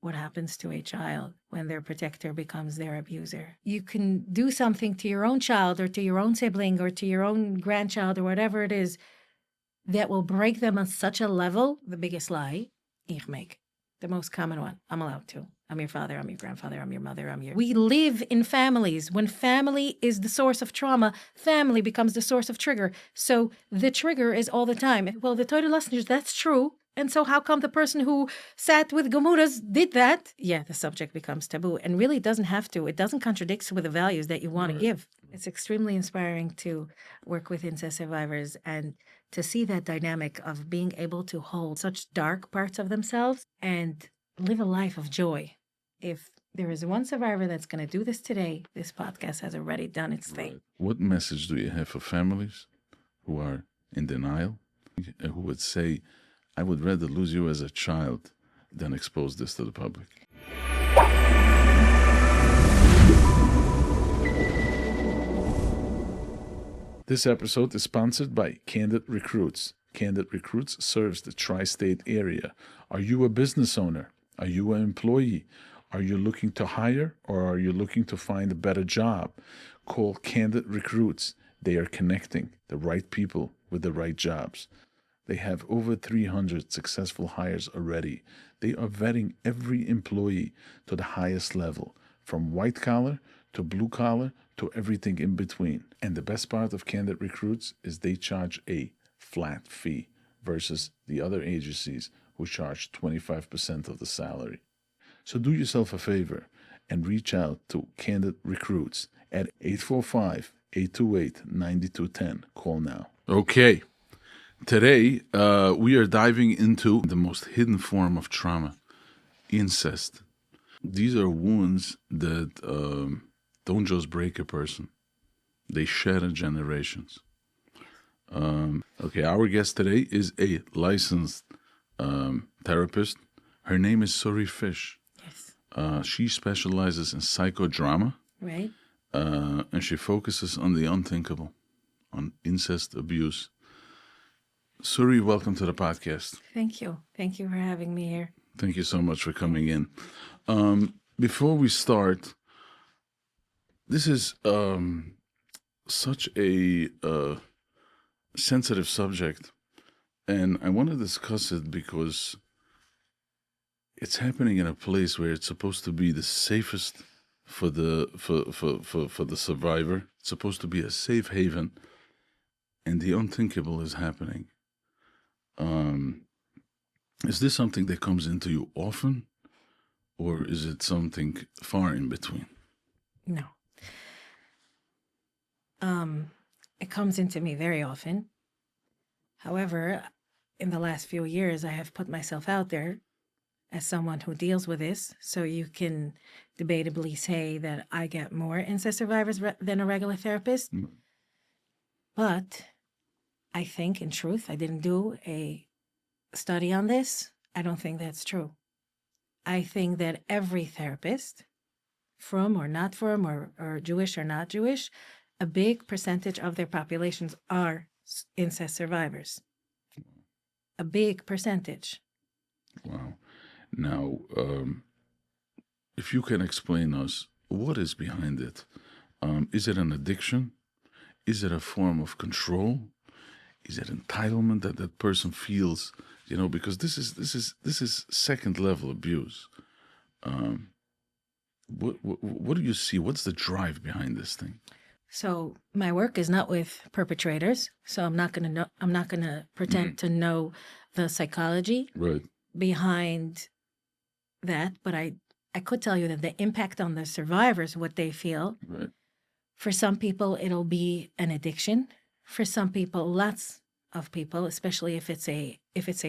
what happens to a child when their protector becomes their abuser. You can do something to your own child or to your own sibling or to your own grandchild or whatever it is that will break them on such a level. The biggest lie, ich make. The most common one, I'm allowed to. I'm your father, I'm your grandfather, I'm your mother, We live in families. When family is the source of trauma, family becomes the source of trigger. So the trigger is all the time. Well, the Torah listeners, that's true. And so how come the person who sat with Gemuras did that? Yeah, the subject becomes taboo. And really it doesn't have to. It doesn't contradict with the values that you want to give. It's extremely inspiring to work with incest survivors and to see that dynamic of being able to hold such dark parts of themselves and live a life of joy. If there is one survivor that's going to do this today, this podcast has already done its thing. What message do you have for families who are in denial and who would say, I would rather lose you as a child than expose this to the public? This episode is sponsored by Candid Recruits. Candid Recruits serves the tri-state area. Are you a business owner? Are you an employee? Are you looking to hire or are you looking to find a better job? Call Candid Recruits. They are connecting the right people with the right jobs. They have over 300 successful hires already. They are vetting every employee to the highest level, from white collar to blue collar to everything in between. And the best part of Candid Recruits is they charge a flat fee versus the other agencies who charge 25% of the salary. So do yourself a favor and reach out to Candid Recruits at 845-828-9210. Call now. Okay. Today, we are diving into the most hidden form of trauma, incest. These are wounds that don't just break a person. They shatter generations. Our guest today is a licensed therapist. Her name is Sury Fish. Yes. She specializes in psychodrama. Right. And she focuses on the unthinkable, on incest abuse. Sury, welcome to the podcast. Thank you. Thank you for having me here. Thank you so much for coming in. Before we start, this is such a sensitive subject, and I want to discuss it because it's happening in a place where it's supposed to be the safest for the survivor. It's supposed to be a safe haven, and the unthinkable is happening. Is this something that comes into you often, or is it something far in between? No. It comes into me very often. However, in the last few years, I have put myself out there as someone who deals with this, so you can debatably say that I get more incest survivors than a regular therapist. Mm. But I think, in truth, I didn't do a study on this. I don't think that's true. I think that every therapist, from or not from, or Jewish or not Jewish, a big percentage of their populations are incest survivors. A big percentage. Wow. Now, if you can explain us, what is behind it? Is it an addiction? Is it a form of control? Is it entitlement that that person feels? You know, because this is second level abuse. What do you see? What's the drive behind this thing? So my work is not with perpetrators, so I'm not gonna pretend to know the psychology behind that, but I could tell you that the impact on the survivors, what they feel. Right. For some people, it'll be an addiction. For some people, lots of people, especially if it's a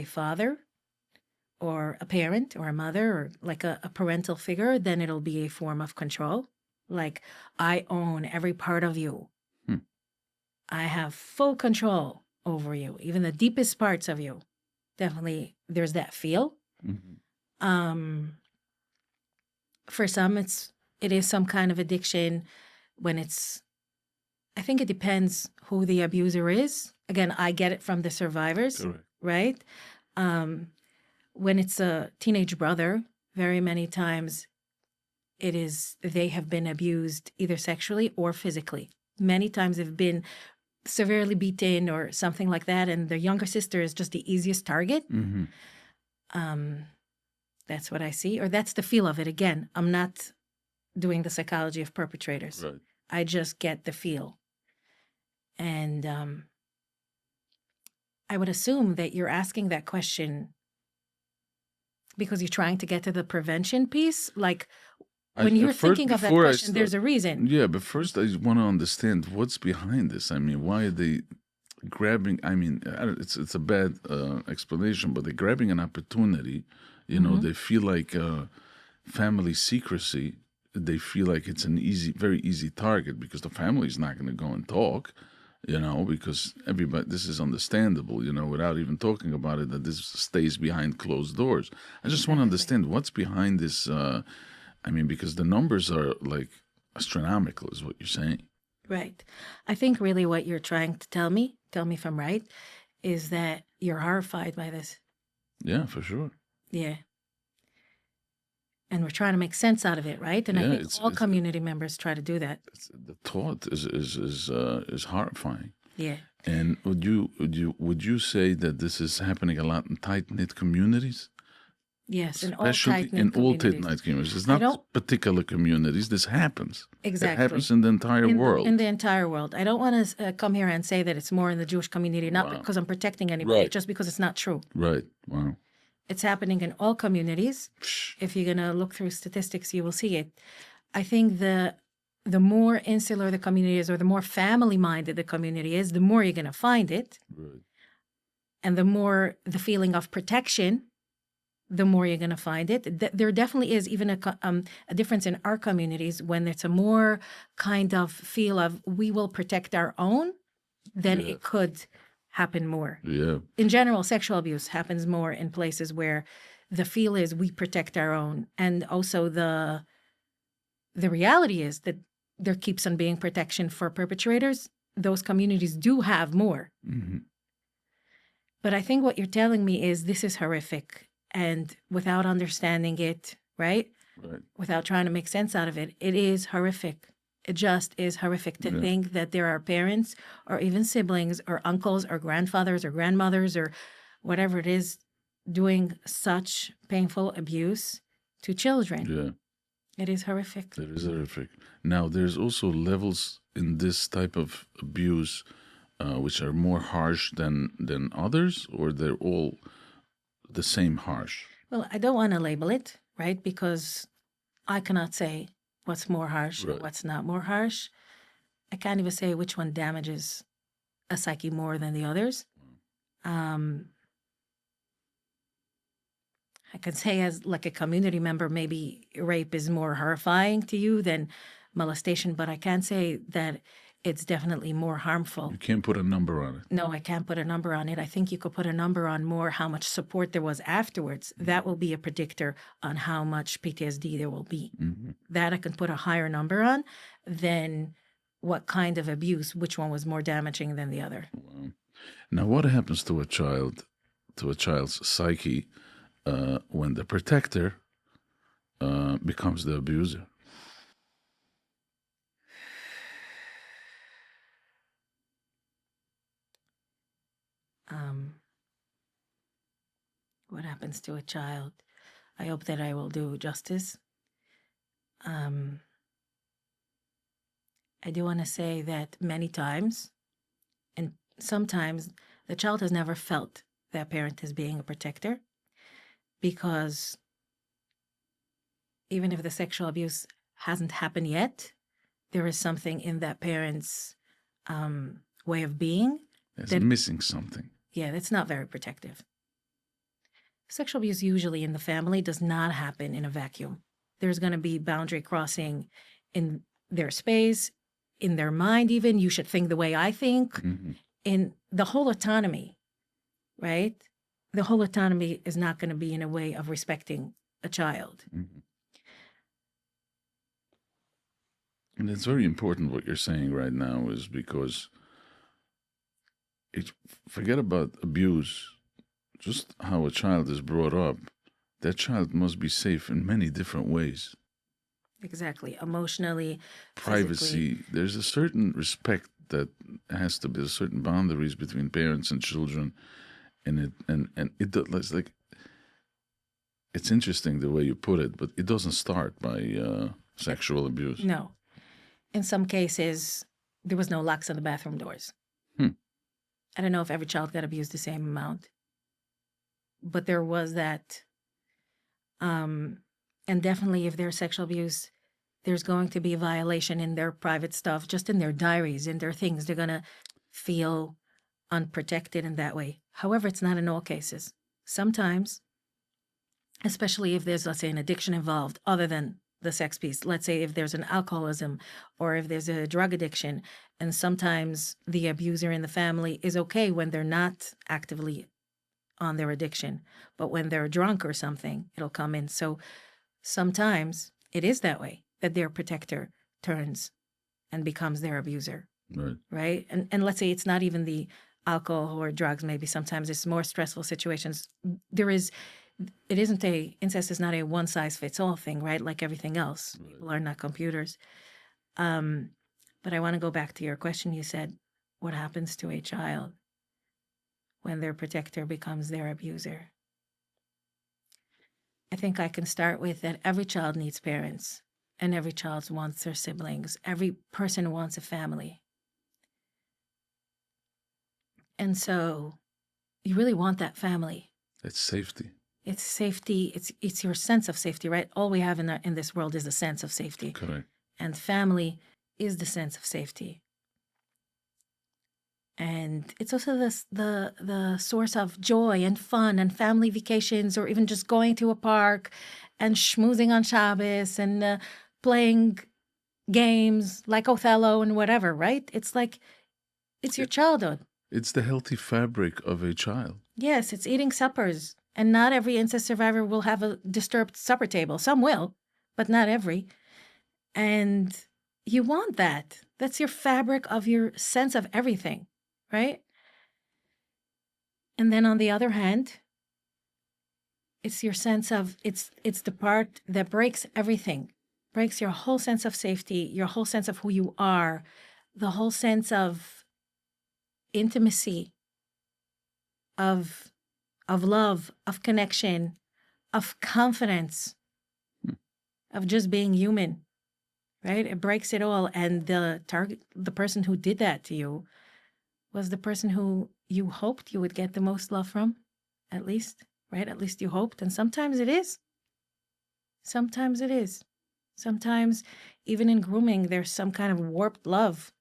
father or a parent or a mother or like a parental figure, then it'll be a form of control. Like, I own every part of you. I have full control over you, even the deepest parts of you. Definitely, there's that feel. Mm-hmm. For some, it is some kind of addiction when I think it depends who the abuser is. Again, I get it from the survivors, Correct. right? When it's a teenage brother very many times they have been abused either sexually or physically. Many times they've been severely beaten or something like that, and the younger sister is just the easiest target. That's what I see, or that's the feel of it. Again, I'm not doing the psychology of perpetrators. Right. I just get the feel. And I would assume that you're asking that question because you're trying to get to the prevention piece. Like, when you're thinking of that question, there's a reason. Yeah, but first I want to understand what's behind this. I mean, why are they grabbing? I mean, it's a bad explanation, but they're grabbing an opportunity. You know, they feel like family secrecy. They feel like it's an very easy target because the family's not going to go and talk. You know, because everybody, this is understandable, you know, without even talking about it, that this stays behind closed doors. I just want to understand what's behind this. I mean, because the numbers are like astronomical, is what you're saying. Right. I think really what you're trying to tell me if I'm right, is that you're horrified by this. Yeah, for sure. Yeah. And we're trying to make sense out of it, right? And I think all community members try to do that. The thought is horrifying. Yeah. And would you say that this is happening a lot in tight-knit communities? Yes, especially in all tight-knit communities. It's not particular communities. This happens. Exactly. It happens in the entire world. In the entire world. I don't want to come here and say that it's more in the Jewish community, not because I'm protecting anybody, just because it's not true. Right. Wow. It's happening in all communities. If you're going to look through statistics, you will see it. I think the more insular the community is, or the more family-minded the community is, the more you're going to find it. Right. And the more the feeling of protection, the more you're going to find it. There definitely is even a difference in our communities when it's a more kind of feel of we will protect our own, then it could happen more. Yeah. In general, sexual abuse happens more in places where the feel is we protect our own. And also the reality is that there keeps on being protection for perpetrators. Those communities do have more. Mm-hmm. But I think what you're telling me is this is horrific. And without understanding it, right? Without trying to make sense out of it, it is horrific. It just is horrific to think that there are parents or even siblings or uncles or grandfathers or grandmothers or whatever it is doing such painful abuse to children. Yeah. It is horrific. It is horrific. Now, there's also levels in this type of abuse which are more harsh than others, or they're all the same harsh? Well, I don't want to label it, right? Because I cannot say what's more harsh or what's not more harsh. I can't even say which one damages a psyche more than the others. I can say as like a community member, maybe rape is more horrifying to you than molestation, but I can't say that it's definitely more harmful. You can't put a number on it. No, I can't put a number on it. I think you could put a number on more how much support there was afterwards. That will be a predictor on how much PTSD there will be. Mm-hmm. That I can put a higher number on than what kind of abuse, which one was more damaging than the other. Wow. Now, what happens to a child's psyche when the protector becomes the abuser? What happens to a child? I hope that I will do justice. I do want to say that many times, and sometimes, the child has never felt their parent as being a protector, because even if the sexual abuse hasn't happened yet, there is something in that parent's way of being. That's missing something. Yeah, that's not very protective. Sexual abuse usually in the family does not happen in a vacuum. There's going to be boundary crossing in their space, in their mind even. You should think the way I think. Mm-hmm. In the whole autonomy, right? The whole autonomy is not going to be in a way of respecting a child. Mm-hmm. And it's very important what you're saying right now, is because forget about abuse, just how a child is brought up. that child must be safe in many different ways. Exactly. Emotionally, Privacy. physically. There's a certain respect that has to be, a certain boundaries between parents and children, and it's like, it's interesting the way you put it, but it doesn't start by sexual abuse. No. In some cases, there was no locks on the bathroom doors. I don't know if every child got abused the same amount, but there was that. And definitely if there's sexual abuse, there's going to be a violation in their private stuff, just in their diaries, in their things. They're going to feel unprotected in that way. However, it's not in all cases. Sometimes, especially if there's, let's say, an addiction involved other than the sex piece. Let's say if there's an alcoholism or if there's a drug addiction, and sometimes the abuser in the family is okay when they're not actively on their addiction, but when they're drunk or something, it'll come in. So sometimes it is that way, that their protector turns and becomes their abuser, right? And let's say it's not even the alcohol or drugs. Maybe sometimes it's more stressful situations. Incest is not a one-size-fits-all thing, right? Like everything else. Right. People are not computers. But I want to go back to your question. You said, what happens to a child when their protector becomes their abuser? I think I can start with that every child needs parents, and every child wants their siblings. Every person wants a family. And so you really want that family. It's safety. It's safety. It's your sense of safety, right? All we have in this world is a sense of safety. Correct. And family is the sense of safety. And it's also the source of joy and fun and family vacations, or even just going to a park and schmoozing on Shabbos and playing games like Othello and whatever, right? It's like, it's your childhood. It's the healthy fabric of a child. Yes, it's eating suppers. And not every incest survivor will have a disturbed supper table. Some will, but not every. And you want that. That's your fabric of your sense of everything, right? And then on the other hand, it's your sense of, it's the part that breaks everything, breaks your whole sense of safety, your whole sense of who you are, the whole sense of intimacy, of love, of connection, of confidence, of just being human, right? It breaks it all. And the person who did that to you was the person who you hoped you would get the most love from, at least, right? At least you hoped. And sometimes it is. Sometimes it is. Sometimes, even in grooming, there's some kind of warped love.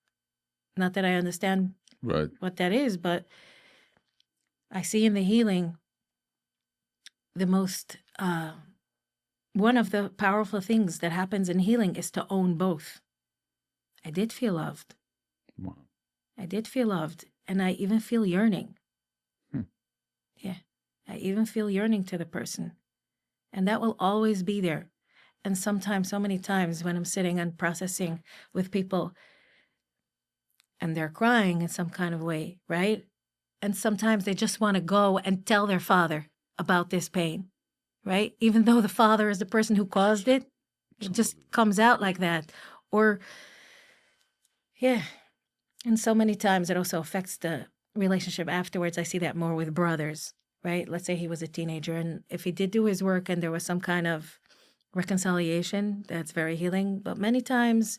Not that I understand what that is, but I see in the healing the most, one of the powerful things that happens in healing is to own both. I did feel loved. Wow. I did feel loved, and I even feel yearning. Yeah, I even feel yearning to the person, and that will always be there. And sometimes, so many times when I'm sitting and processing with people and they're crying in some kind of way, right? And sometimes they just want to go and tell their father about this pain, right? Even though the father is the person who caused it, it just comes out like that. Or, yeah. And so many times it also affects the relationship afterwards. I see that more with brothers, right? Let's say he was a teenager, and if he did do his work and there was some kind of reconciliation, that's very healing. But many times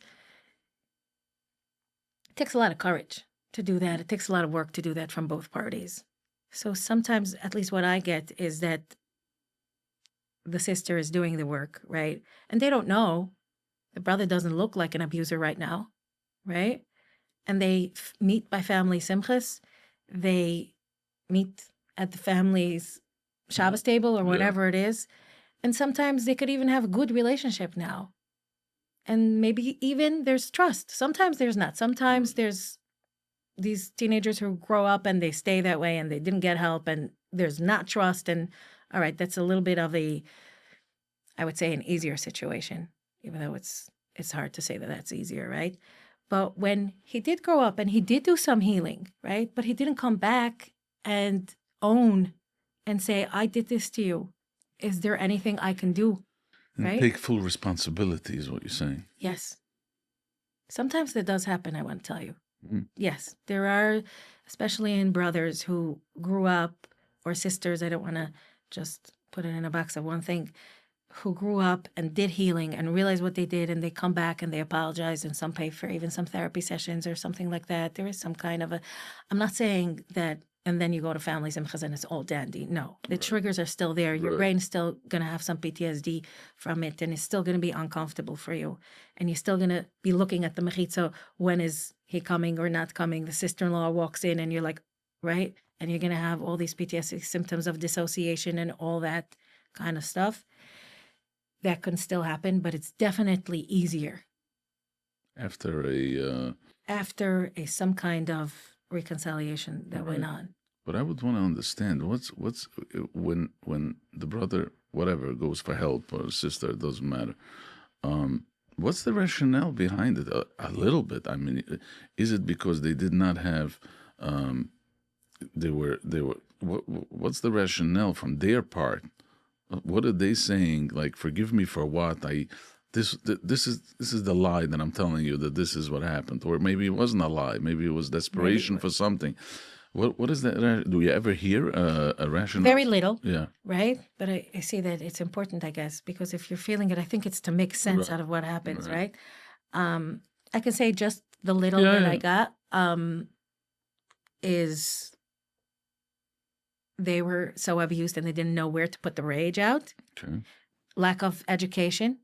it takes a lot of courage to do that. It takes a lot of work to do that from both parties. So sometimes, at least what I get is that the sister is doing the work, right? And they don't know. The brother doesn't look like an abuser right now, right? And they meet by family simchas. They meet at the family's Shabbos table or whatever it is. And sometimes they could even have a good relationship now. And maybe even there's trust. Sometimes there's not. Sometimes there's these teenagers who grow up and they stay that way and they didn't get help and there's not trust. And all right, that's a little bit of I would say an easier situation, even though it's hard to say that that's easier, right? But when he did grow up and he did do some healing, right? But he didn't come back and own and say, I did this to you. is there anything I can do? And Right? take full responsibility is what you're saying. Yes. Sometimes that does happen, I want to tell you. Mm. Yes, there are, especially in brothers who grew up, or sisters, I don't want to just put it in a box of one thing, who grew up and did healing and realized what they did, and they come back and they apologize, and some pay for even some therapy sessions or something like that. There is some kind of a, I'm not saying that, and then you go to family simchas and it's all dandy. No, the triggers are still there. Your brain's still going to have some PTSD from it, and it's still going to be uncomfortable for you. And you're still going to be looking at the mechitza, when is he coming or not coming? The sister-in-law walks in and you're like, right? And you're going to have all these PTSD symptoms of dissociation and all that kind of stuff. That can still happen, but it's definitely easier After some kind of reconciliation that went on. But I would want to understand what's when the brother, whatever, goes for help, or sister, it doesn't matter. What's the rationale behind it? A little bit. I mean, is it because they did not have? They were. What's the rationale from their part? What are they saying? Like, forgive me for what This is the lie that I'm telling you, that this is what happened, or maybe it wasn't a lie. Maybe it was desperation for something. What is that? Do you ever hear a rationale? Very little. Yeah. Right? But I see that it's important, I guess, because if you're feeling it, I think it's to make sense out of what happens, right? I can say just the little that I got is they were so abused and they didn't know where to put the rage out. Okay. Lack of education.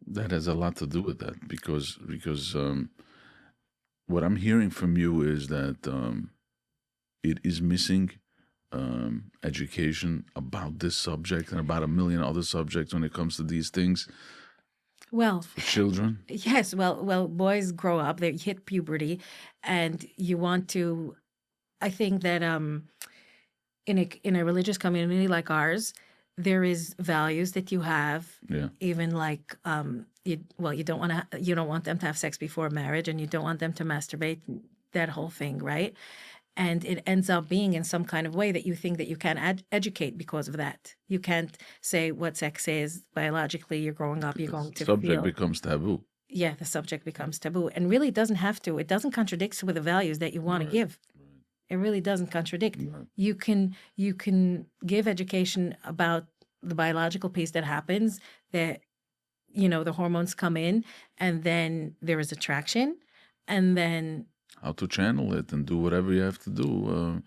That has a lot to do with that, because what I'm hearing from you is that it is missing education about this subject and about a million other subjects when it comes to these things. Well, for children. Yes. Well, boys grow up, they hit puberty, and you want to. I think that in a religious community like ours, there is values that you have. Yeah. Even like you don't want them to have sex before marriage, and you don't want them to masturbate. That whole thing, right? And it ends up being in some kind of way that you think that you can educate because of that. You can't say what sex is biologically. You're growing up. You're going to subject becomes taboo. Yeah, the subject becomes taboo, and really doesn't have to. It doesn't contradict with the values that you want to give. It really doesn't contradict. You can give education about the biological piece that happens, that the hormones come in, and then there is attraction, and then how to channel it and do whatever you have to do.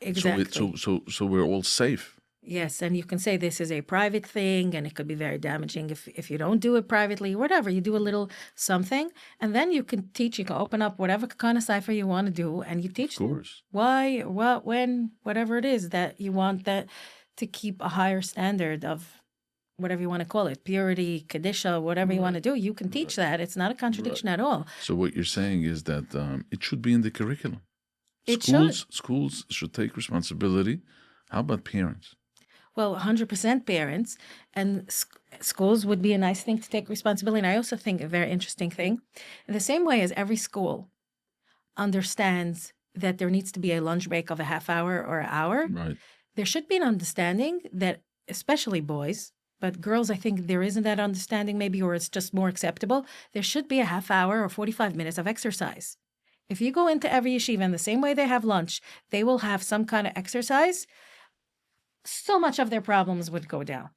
Exactly. So we're all safe. Yes, and you can say this is a private thing, and it could be very damaging if you don't do it privately, whatever. You do a little something, and then you can teach. You can open up whatever kind of cipher you want to do, and you teach them why, what, when, whatever it is that you want, that to keep a higher standard of whatever you want to call it, purity, Kedusha, whatever you want to do. You can teach that. It's not a contradiction at all. So what you're saying is that it should be in the curriculum. Schools should take responsibility. How about parents? Well, 100% parents, and schools would be a nice thing to take responsibility. And I also think a very interesting thing, in the same way as every school understands that there needs to be a lunch break of a half hour or an hour, right. There should be an understanding that, especially boys, but girls, I think there isn't that understanding maybe, or it's just more acceptable. There should be a half hour or 45 minutes of exercise. If you go into every yeshiva in the same way they have lunch, they will have some kind of exercise. So much of their problems would go down.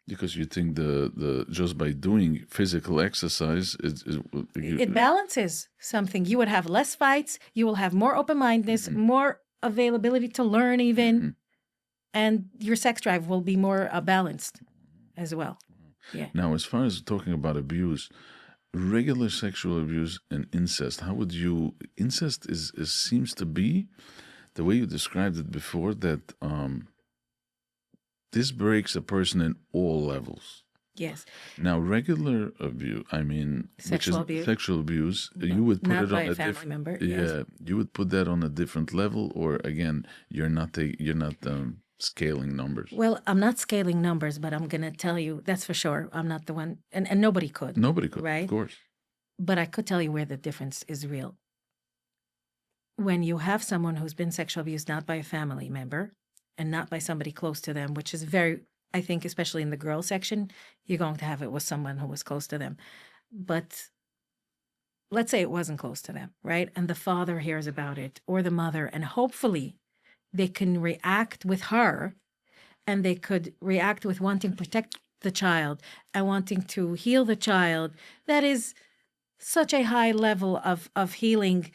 Because you think the just by doing physical exercise, it balances something. You would have less fights. You will have more open-mindedness, more availability to learn even, and your sex drive will be more balanced as well. Yeah. Now, as far as talking about abuse, regular sexual abuse and incest, how would you? Incest is seems to be the way you described it before, that this breaks a person in all levels. Yes. Now, regular abuse, I mean, sexual abuse, you would put it on a family member. Yeah, you would put that on a different level, or again, you're not scaling numbers. Well, I'm not scaling numbers, but I'm gonna tell you that's for sure. I'm not the one, and nobody could. Nobody could, right? Of course. But I could tell you where the difference is real. When you have someone who's been sexually abused not by a family member, and not by somebody close to them, which is very I think especially in the girl section, you're going to have it with someone who was close to them. But let's say it wasn't close to them, right? And the father hears about it, or the mother, and hopefully they can react with her, and they could react with wanting to protect the child and wanting to heal the child. That is such a high level of healing.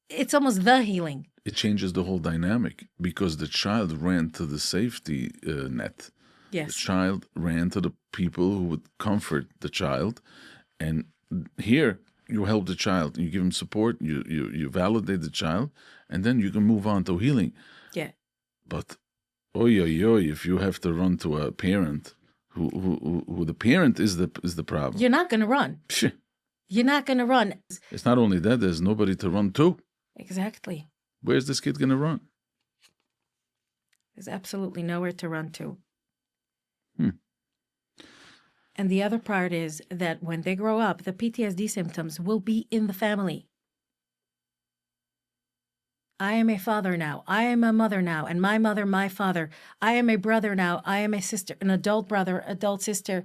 It's almost the healing. It changes the whole dynamic because the child ran to the safety net. Yes. The child ran to the people who would comfort the child. And here you help the child, you give him support, you validate the child, and then you can move on to healing. Yeah. But if you have to run to a parent who the parent is the problem. You're not going to run. Psh. You're not going to run. It's not only that, there's nobody to run to. Exactly. Where's this kid going to run? There's absolutely nowhere to run to. Hmm. And the other part is that when they grow up, the PTSD symptoms will be in the family. I am a father now. I am a mother now. And my mother, my father. I am a brother now. I am a sister, an adult brother, adult sister,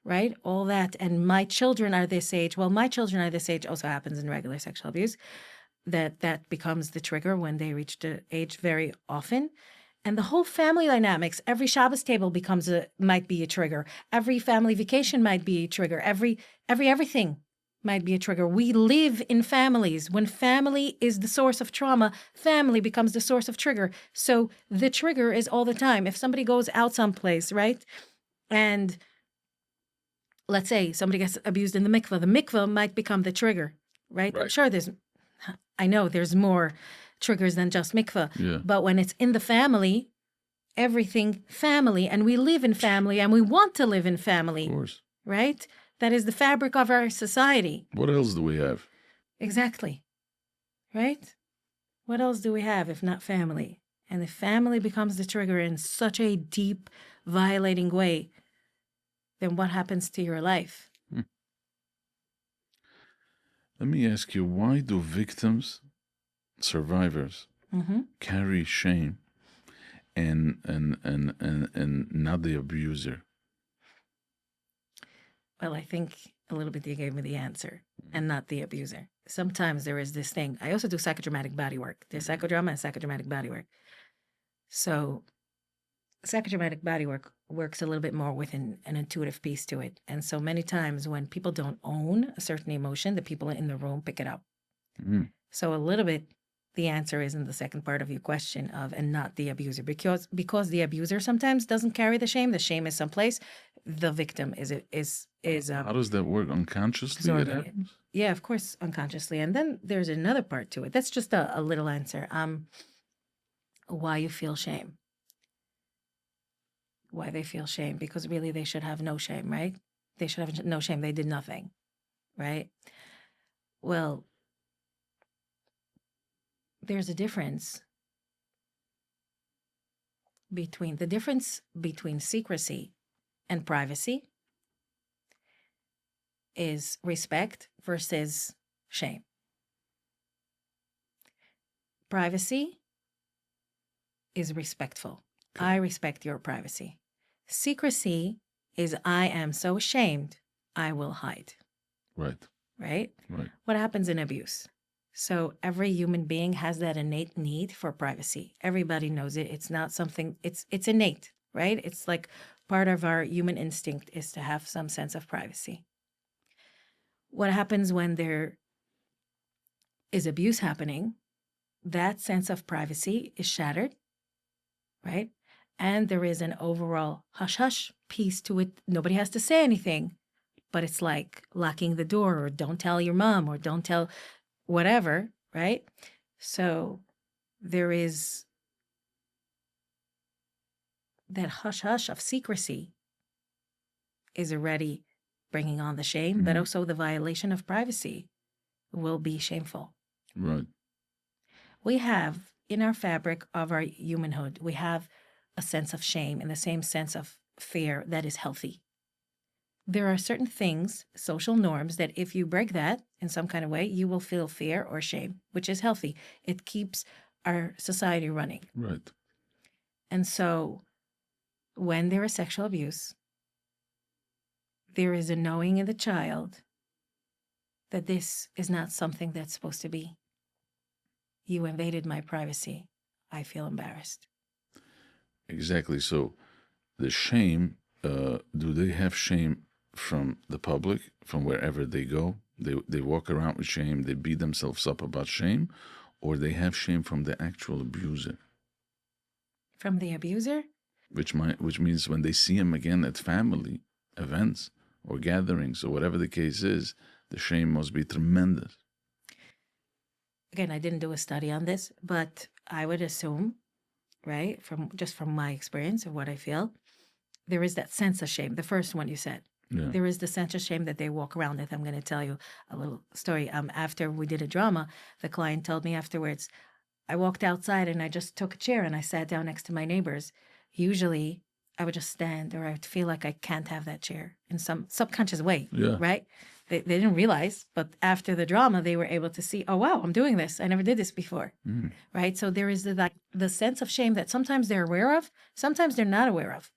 right? All that. And my children are this age. Well, my children are this age also happens in regular sexual abuse. That becomes the trigger when they reach the age very often. And the whole family dynamics, every Shabbos table might be a trigger. Every family vacation might be a trigger. Everything might be a trigger. We live in families. When family is the source of trauma, family becomes the source of trigger. So the trigger is all the time. If somebody goes out someplace, right? And let's say somebody gets abused in the mikveh might become the trigger, right? I'm sure I know there's more triggers than just mikveh. Yeah. But when it's in the family, everything family, and we live in family, and we want to live in family. Of course. Right? That is the fabric of our society. What else do we have? Exactly. Right? What else do we have if not family? And if family becomes the trigger in such a deep, violating way, then what happens to your life? Let me ask you, why do victims, survivors, carry shame and not the abuser? Well, I think a little bit you gave me the answer, and not the abuser. Sometimes there is this thing. I also do psychodramatic body work. There's psychodrama and psychodramatic body work. So psychodramatic body work works a little bit more with an intuitive piece to it. And so many times when people don't own a certain emotion, the people in the room pick it up. So a little bit, the answer is in the second part of your question of, and not the abuser, because the abuser sometimes doesn't carry the shame. The shame is someplace. The victim is How does that work? Unconsciously it happens? Yeah, of course, unconsciously. And then there's another part to it. That's just a little answer. Why you feel shame. Why they feel shame, because really they should have no shame, right? They should have no shame. They did nothing, right? Well, there's a difference between secrecy and privacy is respect versus shame. Privacy is respectful. I respect your privacy. Secrecy is I am so ashamed, I will hide. Right. Right? Right. What happens in abuse? So every human being has that innate need for privacy. Everybody knows it. It's not something, it's innate, right? It's like part of our human instinct is to have some sense of privacy. What happens when there is abuse happening? That sense of privacy is shattered, right? And there is an overall hush-hush piece to it. Nobody has to say anything, but it's like locking the door, or don't tell your mom, or don't tell whatever, right? So there is that hush-hush of secrecy is already bringing on the shame, but also the violation of privacy will be shameful. Right. We have, in our fabric of our humanhood, we have a sense of shame and the same sense of fear that is healthy. There are certain things, social norms, that if you break that in some kind of way, you will feel fear or shame, which is healthy. It keeps our society running. Right. And so when there is sexual abuse, there is a knowing in the child that this is not something that's supposed to be. You invaded my privacy. I feel embarrassed. Exactly. So the shame, do they have shame from the public, from wherever they go? They walk around with shame, they beat themselves up about shame, or they have shame from the actual abuser? From the abuser? Which means when they see him again at family events or gatherings or whatever the case is, the shame must be tremendous. Again, I didn't do a study on this, but I would assume, right, from my experience of what I feel, there is that sense of shame. The first one you said. Yeah. There is the sense of shame that they walk around with. I'm going to tell you a little story. After we did a drama, the client told me afterwards, I walked outside and I just took a chair and I sat down next to my neighbors. Usually, I would just stand, or I would feel like I can't have that chair in some subconscious way, Yeah. right? They didn't realize, but after the drama, they were able to see, oh, wow, I'm doing this. I never did this before, right? So there is the sense of shame that sometimes they're aware of, sometimes they're not aware of.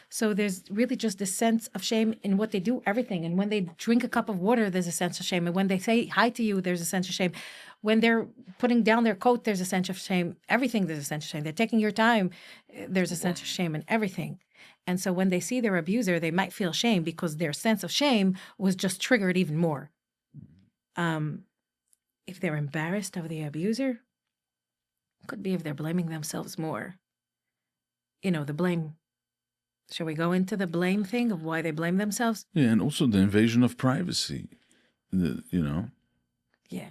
So there's really just this sense of shame in what they do, everything. And when they drink a cup of water, there's a sense of shame. And when they say hi to you, there's a sense of shame. When they're putting down their coat, there's a sense of shame. Everything, there's a sense of shame. They're taking your time, there's a sense of shame in everything. And so when they see their abuser, they might feel shame because their sense of shame was just triggered even more. If they're embarrassed of the abuser, could be if they're blaming themselves more. The blame. Shall we go into the blame thing of why they blame themselves? Yeah, and also the invasion of privacy, Yeah.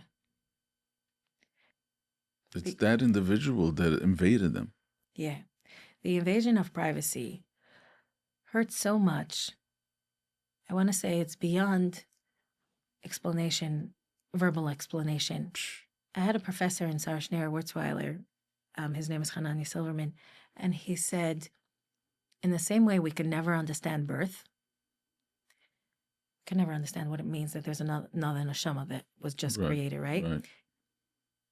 It's that individual that invaded them. Yeah. The invasion of privacy hurts so much. I want to say it's beyond explanation, verbal explanation. I had a professor in Sarshner Wurzweiler, his name is Hanani Silverman, and he said, in the same way we can never understand birth, can never understand what it means that there's another neshama that was just created, right?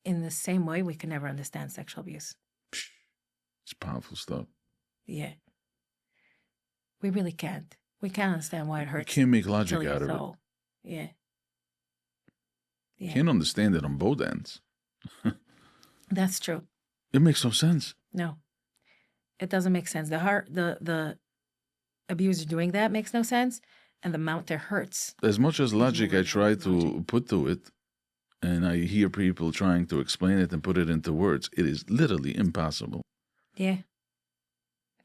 In the same way, we can never understand sexual abuse. It's powerful stuff. Yeah. We really can't. We can't understand why it hurts. You can't make logic out of it. Yeah. You can't understand it on both ends. That's true. It makes no sense. No. It doesn't make sense. The abuser doing that makes no sense, and the amount that hurts. As much as logic I try to put to it, and I hear people trying to explain it and put it into words, it is literally impossible. Yeah.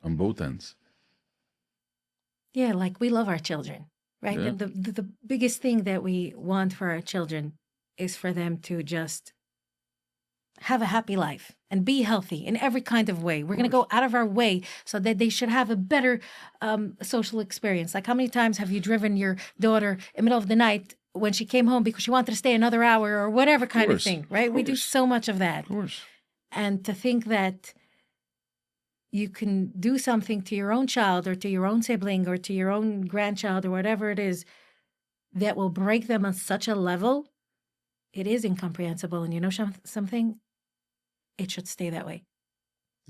On both ends. Yeah, like we love our children, right? Yeah. The biggest thing that we want for our children is for them to just have a happy life and be healthy in every kind of way. We're going to go out of our way so that they should have a better social experience. Like, how many times have you driven your daughter in the middle of the night when she came home because she wanted to stay another hour or whatever kind of thing, right? We do so much of that. Of course. And to think that you can do something to your own child or to your own sibling or to your own grandchild or whatever it is that will break them on such a level, it is incomprehensible. And you know something? It should stay that way.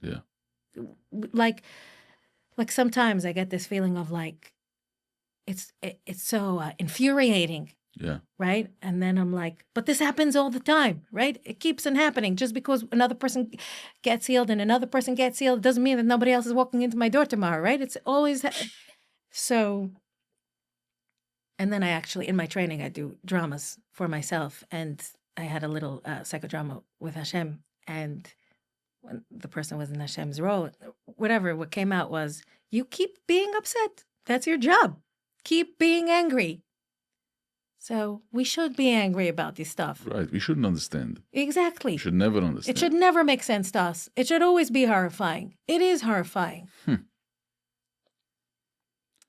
Yeah. Like sometimes I get this feeling of like, it's so infuriating. Yeah. Right? And then I'm like, but this happens all the time, right? It keeps on happening. Just because another person gets healed and another person gets healed doesn't mean that nobody else is walking into my door tomorrow, right? It's always so. And then I actually, in my training, I do dramas for myself. And I had a little psychodrama with Hashem. And when the person was in Hashem's role, what came out was, you keep being upset. That's your job. Keep being angry. So we should be angry about this stuff. Right. We shouldn't understand. Exactly. We should never understand. It should never make sense to us. It should always be horrifying. It is horrifying.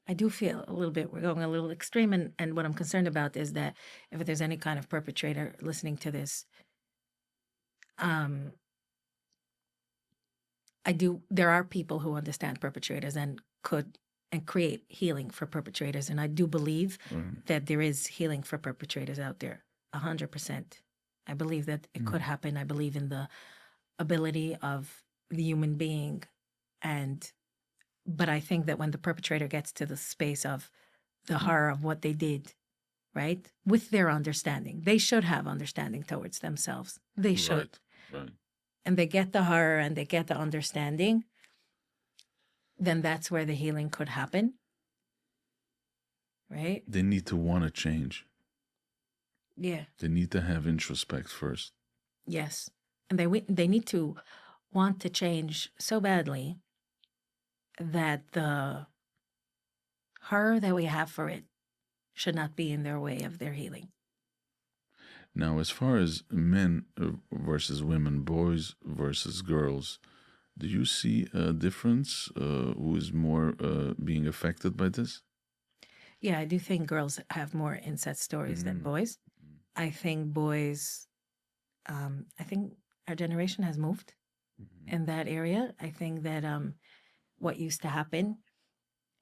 I do feel a little bit, we're going a little extreme. And what I'm concerned about is that if there's any kind of perpetrator listening to this, there are people who understand perpetrators and could and create healing for perpetrators. And I do believe that there is healing for perpetrators out there, 100%. I believe that it could happen. I believe in the ability of the human being and But I think that when the perpetrator gets to the space of the horror of what they did, right, with their understanding, they should have understanding towards themselves. They should. Right. And they get the horror and they get the understanding, then that's where the healing could happen. Right? They need to want to change. Yeah. They need to have introspect first. Yes. And they need to want to change so badly that the horror that we have for it should not be in their way of their healing. Now, as far as men versus women, boys versus girls, do you see a difference? Who is more being affected by this? Yeah, I do think girls have more incest stories than boys. I think boys, I think our generation has moved in that area. I think that what used to happen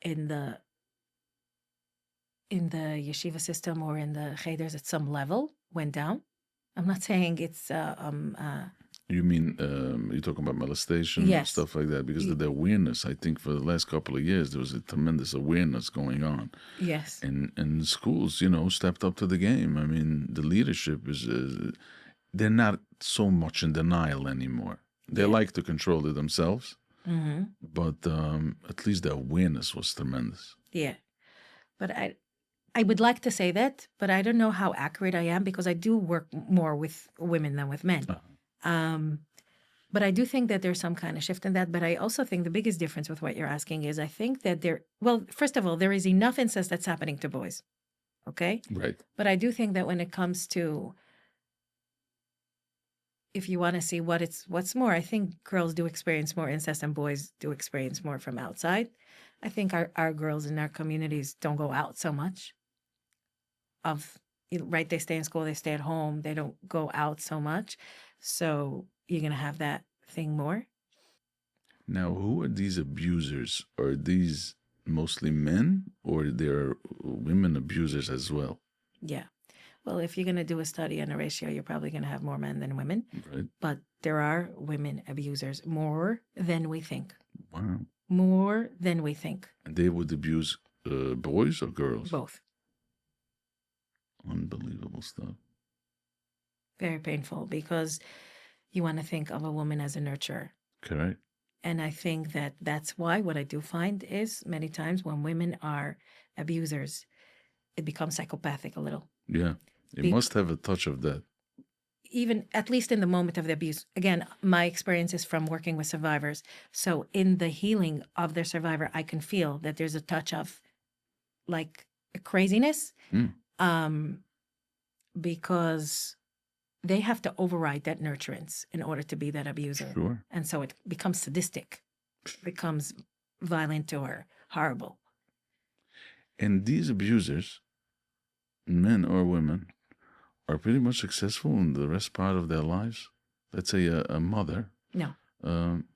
in the yeshiva system or in the cheders at some level went down. I'm not saying it's You mean you're talking about molestation, Yes. stuff like that, because of the awareness. I think for the last couple of years there was a tremendous awareness going on, yes, and schools, stepped up to the game. I mean, the leadership is they're not so much in denial anymore. They like to control it themselves, but at least the awareness was tremendous. yeah. But I would like to say that, but I don't know how accurate I am because I do work more with women than with men. But I do think that there's some kind of shift in that. But I also think the biggest difference with what you're asking is I think that first of all, there is enough incest that's happening to boys. Okay? Right. But I do think that when it comes to, if you want to see what's more, I think girls do experience more incest and boys do experience more from outside. I think our girls in our communities don't go out so much. Right, they stay in school, they stay at home, they don't go out so much. So you're going to have that thing more. Now, who are these abusers? Are these mostly men or there are women abusers as well? Yeah. Well, if you're going to do a study on a ratio, you're probably going to have more men than women. Right. But there are women abusers more than we think. Wow. More than we think. And they would abuse boys or girls? Both. Unbelievable stuff. Very painful because you want to think of a woman as a nurturer. Correct. And I think that that's why what I do find is many times when women are abusers, it becomes psychopathic a little. Yeah. It must have a touch of that. Even at least in the moment of the abuse. Again, my experience is from working with survivors. So in the healing of their survivor, I can feel that there's a touch of like craziness. Because they have to override that nurturance in order to be that abuser. Sure. And so it becomes sadistic, becomes violent or horrible. And these abusers, men or women, are pretty much successful in the rest part of their lives. Let's say a mother. No.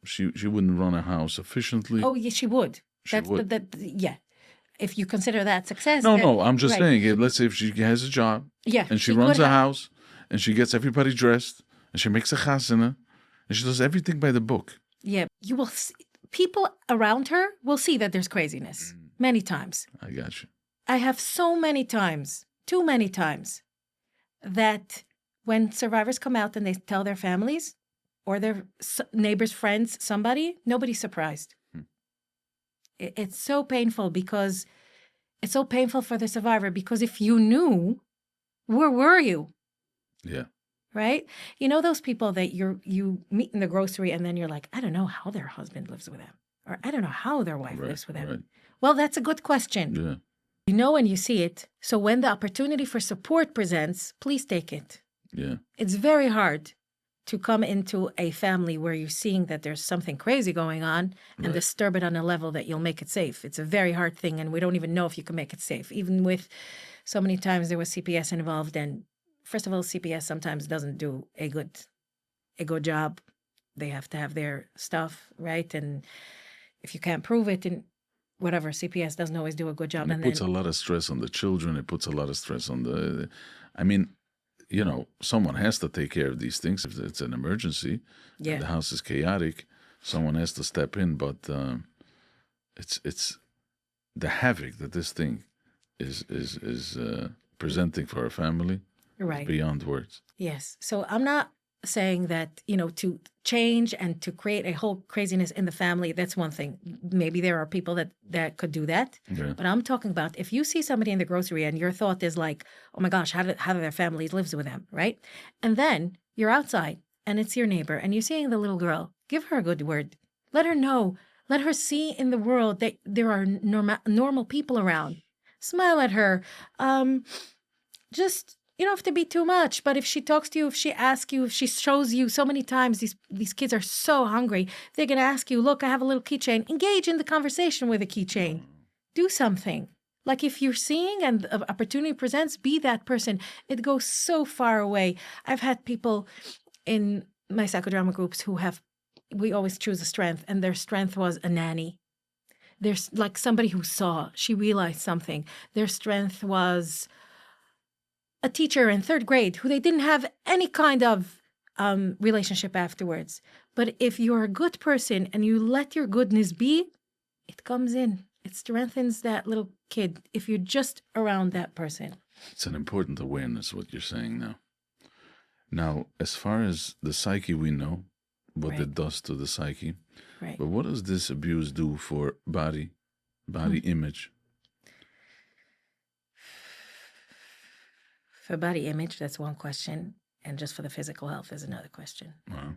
She wouldn't run a house efficiently. Oh, yeah, she would. She would. Yeah. If you consider that success. No, I'm just right. saying, let's say if she has a job, and she runs a house, and she gets everybody dressed, and she makes a chasana, and she does everything by the book. Yeah, you will see, people around her will see that there's craziness many times. I got you. I have so many times, too many times, that when survivors come out and they tell their families or their neighbors, friends, somebody, nobody's surprised. It's so painful because it's so painful for the survivor because if you knew, where were you? Yeah. Right? You know those people that you meet in the grocery and then you're like, I don't know how their husband lives with them. Or I don't know how their wife lives with them. Right. Well, that's a good question. Yeah. You know when you see it. So when the opportunity for support presents, please take it. Yeah. It's very hard to come into a family where you're seeing that there's something crazy going on and disturb it on a level that you'll make it safe. It's a very hard thing, and we don't even know if you can make it safe. Even with so many times there was CPS involved, and first of all, CPS sometimes doesn't do a good job. They have to have their stuff, right? And if you can't prove it, and whatever, CPS doesn't always do a good job. And it puts a lot of stress on the children. It puts a lot of stress on someone has to take care of these things if it's an emergency. Yeah. The house is chaotic. Someone has to step in, but it's the havoc that this thing is presenting for our family Right. is beyond words. Yes. So I'm not saying that, to change and to create a whole craziness in the family, that's one thing. Maybe there are people that could do that. Yeah. But I'm talking about if you see somebody in the grocery and your thought is like, oh my gosh, how do their families lives with them, right? And then you're outside and it's your neighbor and you're seeing the little girl, give her a good word. Let her know. Let her see in the world that there are normal people around. Smile at her. Just, you don't have to be too much, but if she talks to you, if she asks you, if she shows you so many times, these kids are so hungry, they're going to ask you, look, I have a little keychain. Engage in the conversation with a keychain. Do something. Like if you're seeing and an opportunity presents, be that person. It goes so far away. I've had people in my psychodrama groups we always choose a strength, and their strength was a nanny. There's like somebody who saw, she realized something. Their strength was a teacher in 3rd grade who they didn't have any kind of relationship afterwards. But if you're a good person and you let your goodness be, it comes in. It strengthens that little kid if you're just around that person. It's an important awareness, what you're saying now. Now, as far as the psyche, we know what Right. it does to the psyche. Right. But what does this abuse do for body image? For body image, that's one question. And just for the physical health is another question. Wow.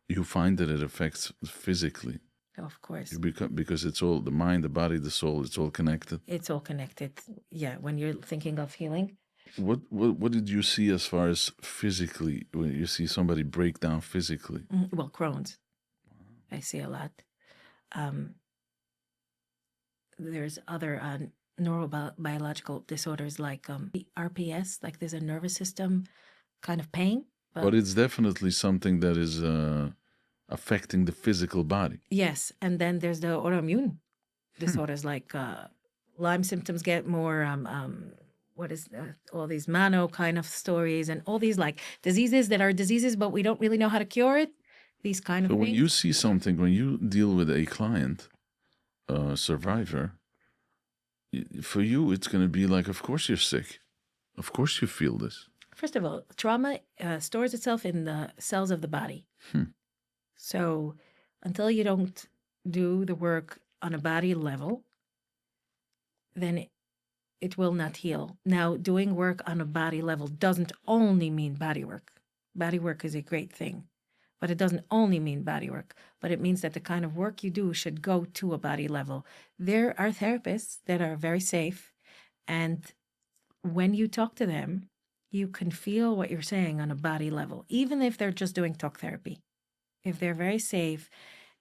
You find that it affects physically. Of course. Because it's all the mind, the body, the soul, it's all connected. It's all connected. Yeah, when you're thinking of healing. What did you see as far as physically, when you see somebody break down physically? Well, Crohn's. I see a lot. There's other neurobiological disorders like RPS, like there's a nervous system kind of pain. But it's definitely something that is affecting the physical body. Yes, and then there's the autoimmune disorders like Lyme symptoms get more, all these mano kind of stories and all these like diseases that are diseases, but we don't really know how to cure it. These kind of So things. when you see something, when you deal with a client, survivor, for you, it's going to be like, of course you're sick. Of course you feel this. First of all, trauma stores itself in the cells of the body. So until you don't do the work on a body level, then it will not heal. Now, doing work on a body level doesn't only mean body work. Body work is a great thing, but it doesn't only mean body work. But it means that the kind of work you do should go to a body level. There are therapists that are very safe, and when you talk to them, you can feel what you're saying on a body level, even if they're just doing talk therapy. If they're very safe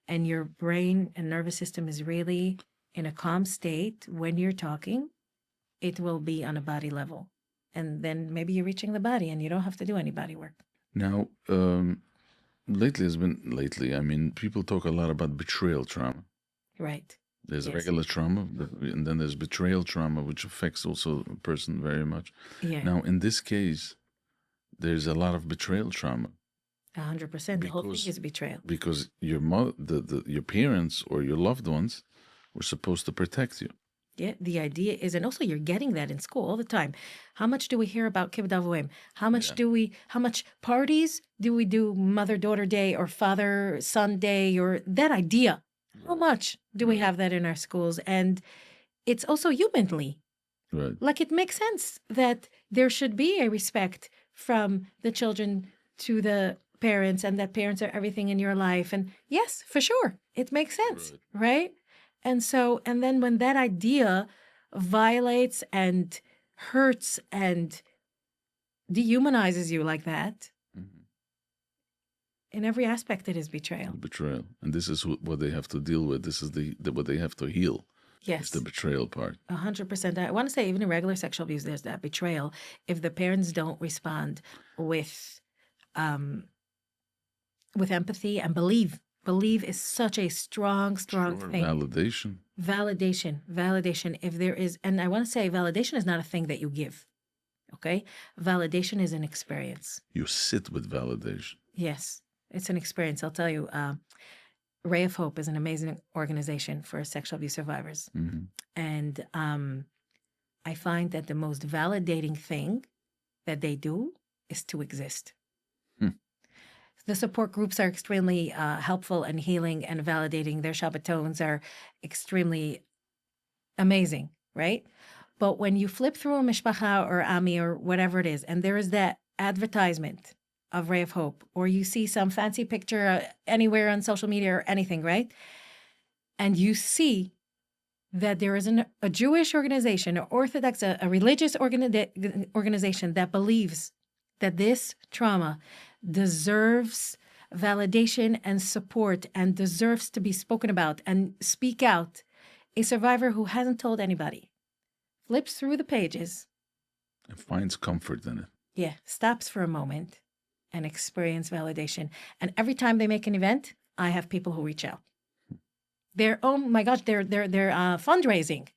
and your brain and nervous system is really in a calm state when you're talking, it will be on a body level. And then maybe you're reaching the body and you don't have to do any body work. Now, lately, I mean, people talk a lot about betrayal trauma. Right. There's Yes. regular trauma, and then there's betrayal trauma, which affects also a person very much. Yeah. Now, in this case, there's a lot of betrayal trauma 100%. The whole Because- thing is betrayal. because your mother, your parents or your loved ones were supposed to protect you. Yeah, the idea is, and also you're getting that in school all the time. How much do we hear about kibbutz avoim? How much parties do we do Mother-Daughter Day or Father-Son Day or that idea? How much do we have that in our schools? And it's also humanly. Right. Like it makes sense that there should be a respect from the children to the parents and that parents are everything in your life. And yes, for sure, it makes sense, right? And so, and then when that idea violates and hurts and dehumanizes you like that, in every aspect, it is betrayal. Betrayal, and this is what they have to deal with. This is what they have to heal. Yes. It's the betrayal part. 100%. I want to say even in regular sexual abuse, there's that betrayal. If the parents don't respond with empathy and believe is such a strong Sure, thing. Validation. If there is, and I want to say validation is not a thing that you give. Okay. Validation is an experience. You sit with validation. Yes. It's an experience. I'll tell you, Ray of Hope is an amazing organization for sexual abuse survivors. And I find that the most validating thing that they do is to exist. The support groups are extremely helpful and healing and validating. Their Shabbatones are extremely amazing, right? But when you flip through a Mishpacha or Ami or whatever it is, and there is that advertisement of Ray of Hope, or you see some fancy picture anywhere on social media or anything, right? And you see that there is a Jewish organization, or Orthodox, a religious organization that believes that this trauma deserves validation and support and deserves to be spoken about and speak out. A survivor who hasn't told anybody flips through the pages and finds comfort in it. Yeah, stops for a moment and experience validation. And every time they make an event, I have people who reach out. They're fundraising.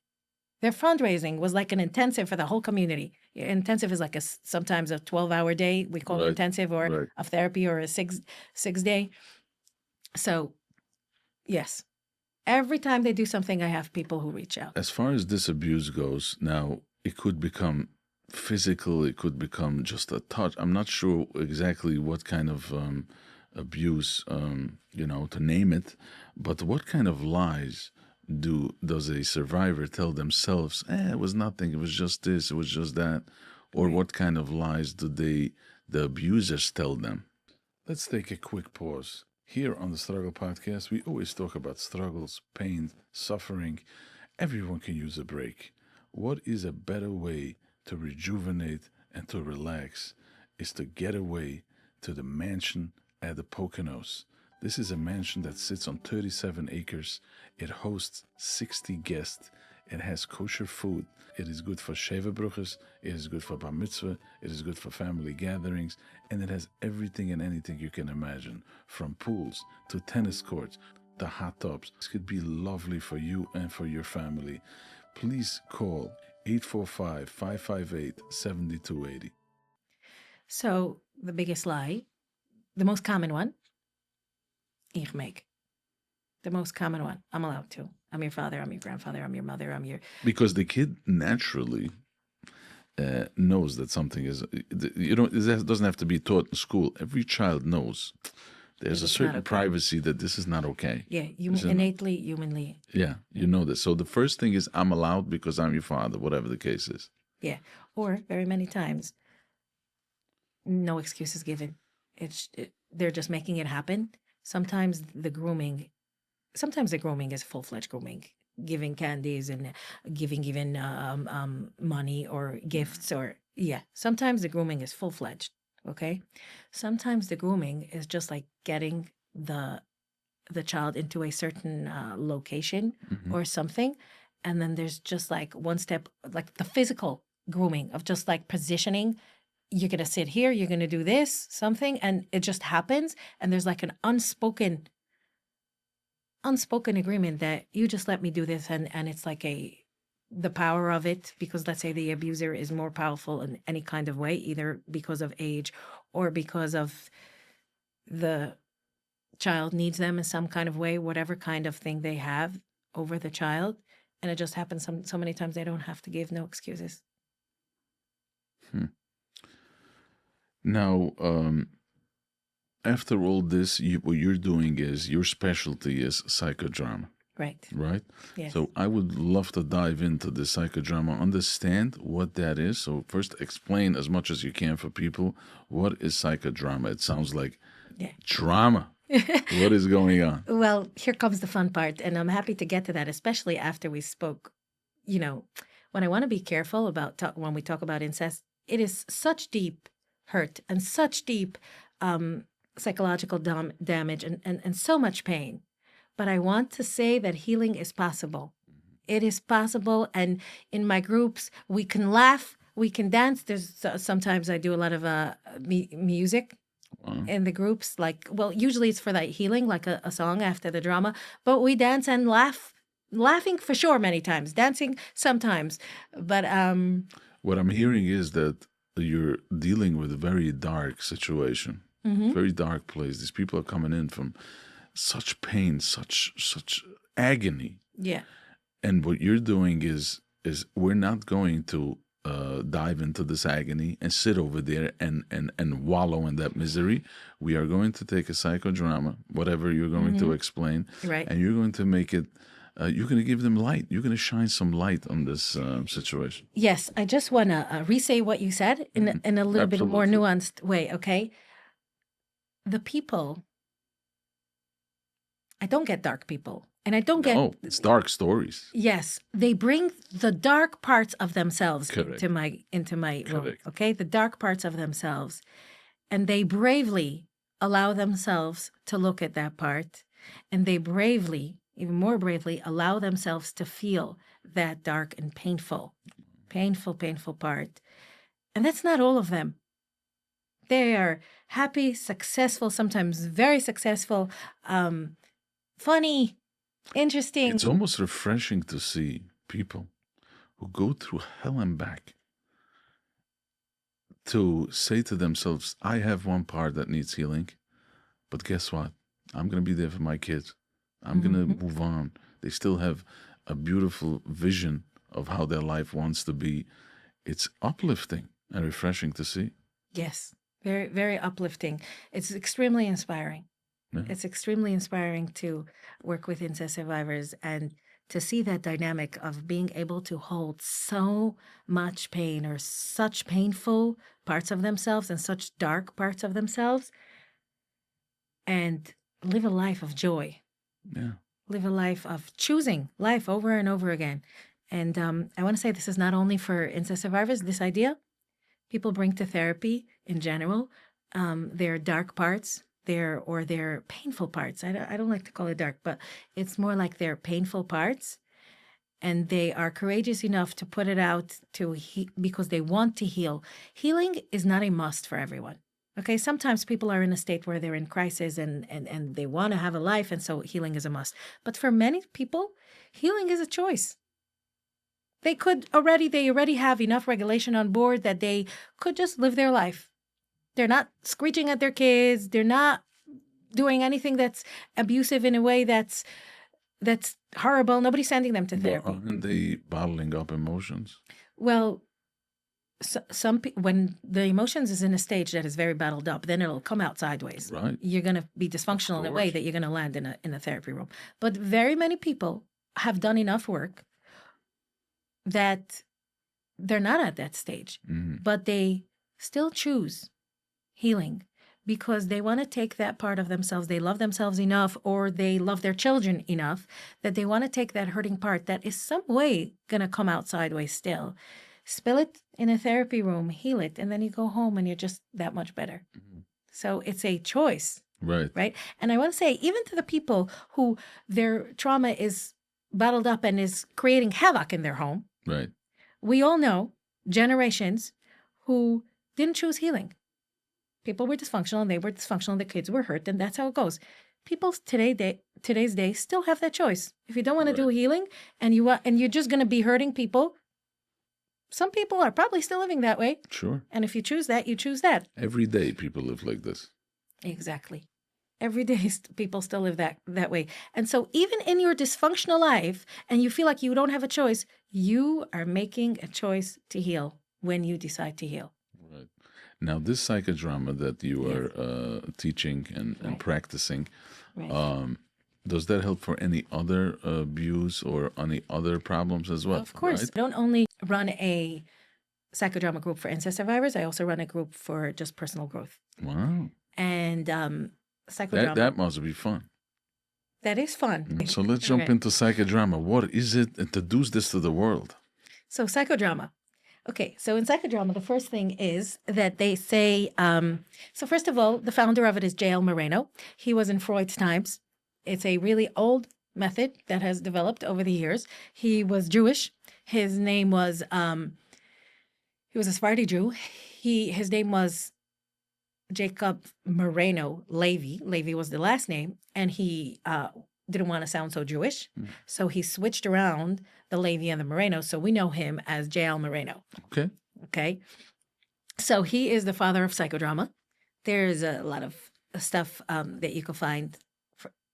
Their fundraising was like an intensive for the whole community. Intensive is like sometimes a 12-hour day. We call it intensive, or a therapy, or a six day. So, yes, every time they do something, I have people who reach out. As far as this abuse goes, now it could become physical. It could become just a touch. I'm not sure exactly what kind of abuse, to name it, but what kind of lies does a survivor tell themselves? It was nothing. It was just this. It was just that. Or what kind of lies do the abusers tell them? Let's take a quick pause. Here on the Struggle Podcast, we always talk about struggles, pain, suffering. Everyone can use a break. What is a better way to rejuvenate and to relax is to get away to the mansion at the Poconos. This is a mansion that sits on 37 acres. It hosts 60 guests. It has kosher food. It is good for Sheva Bruches. It is good for Bar Mitzvah. It is good for family gatherings. And it has everything and anything you can imagine, from pools to tennis courts to hot tubs. This could be lovely for you and for your family. Please call 845-558-7280. So the biggest lie, the most common one, ich make. The most common one. I'm allowed to. I'm your father, I'm your grandfather, I'm your mother, I'm your... Because the kid naturally knows that something is... it doesn't have to be taught in school. Every child knows there's a certain privacy that this is not okay. Yeah, innately, humanly. Yeah, you know this. So the first thing is, I'm allowed because I'm your father, whatever the case is. Yeah, or very many times, no excuses given. They're just making it happen. Sometimes the grooming is full-fledged grooming, giving candies and giving even money or gifts, or sometimes the grooming is full-fledged. Okay, sometimes the grooming is just like getting the child into a certain location or something, and then there's just like one step, like the physical grooming of just like positioning. You're going to sit here, you're going to do this, something, and it just happens. And there's like an unspoken agreement that you just let me do this. And it's like the power of it, because let's say the abuser is more powerful in any kind of way, either because of age or because of the child needs them in some kind of way, whatever kind of thing they have over the child. And it just happens so many times they don't have to give no excuses. Now, after all this, what you're doing is, your specialty is psychodrama. Right. Right? Yes. So I would love to dive into the psychodrama, understand what that is. So first, explain as much as you can for people, what is psychodrama? It sounds like drama. What is going on? Well, here comes the fun part, and I'm happy to get to that, especially after we spoke. When I want to be careful about when we talk about incest, it is such deep hurt and such deep psychological damage and so much pain. But I want to say that healing is possible. It is possible. And in my groups, we can laugh, we can dance. Sometimes I do a lot of music in the groups. Usually it's for that healing, like a song after the drama. But we dance and laugh. Laughing for sure many times. Dancing sometimes. But what I'm hearing is that you're dealing with a very dark situation, very dark place. These people are coming in from such pain, such agony. Yeah. And what you're doing is we're not going to dive into this agony and sit over there and wallow in that misery. We are going to take a psychodrama, whatever you're going to explain, Right. and you're going to make it. You're going to give them light. You're going to shine some light on this situation. Yes, I just want to re-say what you said in a little bit more Absolutely. nuanced way, okay? The people, I don't get dark people, and I don't get, Oh, it's dark stories. yes, they bring the dark parts of themselves Correct. into my room, Correct. okay? The dark parts of themselves, and they bravely allow themselves to look at that part, and they bravely, even more bravely, allow themselves to feel that dark and painful part. And that's not all of them. They are happy, successful, sometimes very successful, funny, interesting. It's almost refreshing to see people who go through hell and back to say to themselves, I have one part that needs healing, but guess what? I'm going to be there for my kids. I'm going to move on. They still have a beautiful vision of how their life wants to be. It's uplifting and refreshing to see. Yes, very, very uplifting. It's extremely inspiring. Yeah. It's extremely inspiring to work with incest survivors and to see that dynamic of being able to hold so much pain or such painful parts of themselves and such dark parts of themselves and live a life of joy. Yeah. Live a life of choosing life over and over again. And I want to say this is not only for incest survivors, this idea people bring to therapy in general, their dark parts, their painful parts. I don't like to call it dark, but it's more like their painful parts. And they are courageous enough to put it out because they want to heal. Healing is not a must for everyone. Okay, sometimes people are in a state where they're in crisis and they want to have a life, and so healing is a must. But for many people, healing is a choice. They already have enough regulation on board that they could just live their life. They're not screeching at their kids. They're not doing anything that's abusive in a way that's horrible. Nobody's sending them to therapy. Aren't they bottling up emotions? Well, when the emotions is in a stage that is very bottled up, then it'll come out sideways. Right. You're going to be dysfunctional in a way that you're going to land in a therapy room. But very many people have done enough work that they're not at that stage, but they still choose healing because they want to take that part of themselves. They love themselves enough, or they love their children enough that they want to take that hurting part that is some way going to come out sideways still, spill it in a therapy room, heal it, and then you go home and you're just that much better. So it's a choice. Right. And I want to say, even to the people who their trauma is bottled up and is creating havoc in their home. Right. We all know generations who didn't choose healing. People were dysfunctional and they were dysfunctional and the kids were hurt, and that's how it goes. People today's day still have that choice. If you don't want to do healing and you're just going to be hurting people, some people are probably still living that way. Sure. And if you choose that, you choose that. Every day people live like this. Exactly. Every day people still live that way. And so even in your dysfunctional life and you feel like you don't have a choice, you are making a choice to heal when you decide to heal. Right. Now, this psychodrama that you are teaching and practicing, does that help for any other abuse or any other problems as well? Of course. Right? I don't only run a psychodrama group for incest survivors, I also run a group for just personal growth. Wow. And psychodrama. That must be fun. That is fun. So let's jump into psychodrama. What is it? Introduce this to the world. So psychodrama. Okay, so in psychodrama, the first thing is that they say, so first of all, the founder of it is J.L. Moreno. He was in Freud's times. It's a really old method that has developed over the years. He was Jewish. His name was, he was a Sephardi Jew. His name was Jacob Moreno Levy. Levy was the last name, and he didn't want to sound so Jewish. So he switched around the Levy and the Moreno. So we know him as J.L. Moreno. Okay. So he is the father of psychodrama. There's a lot of stuff that you can find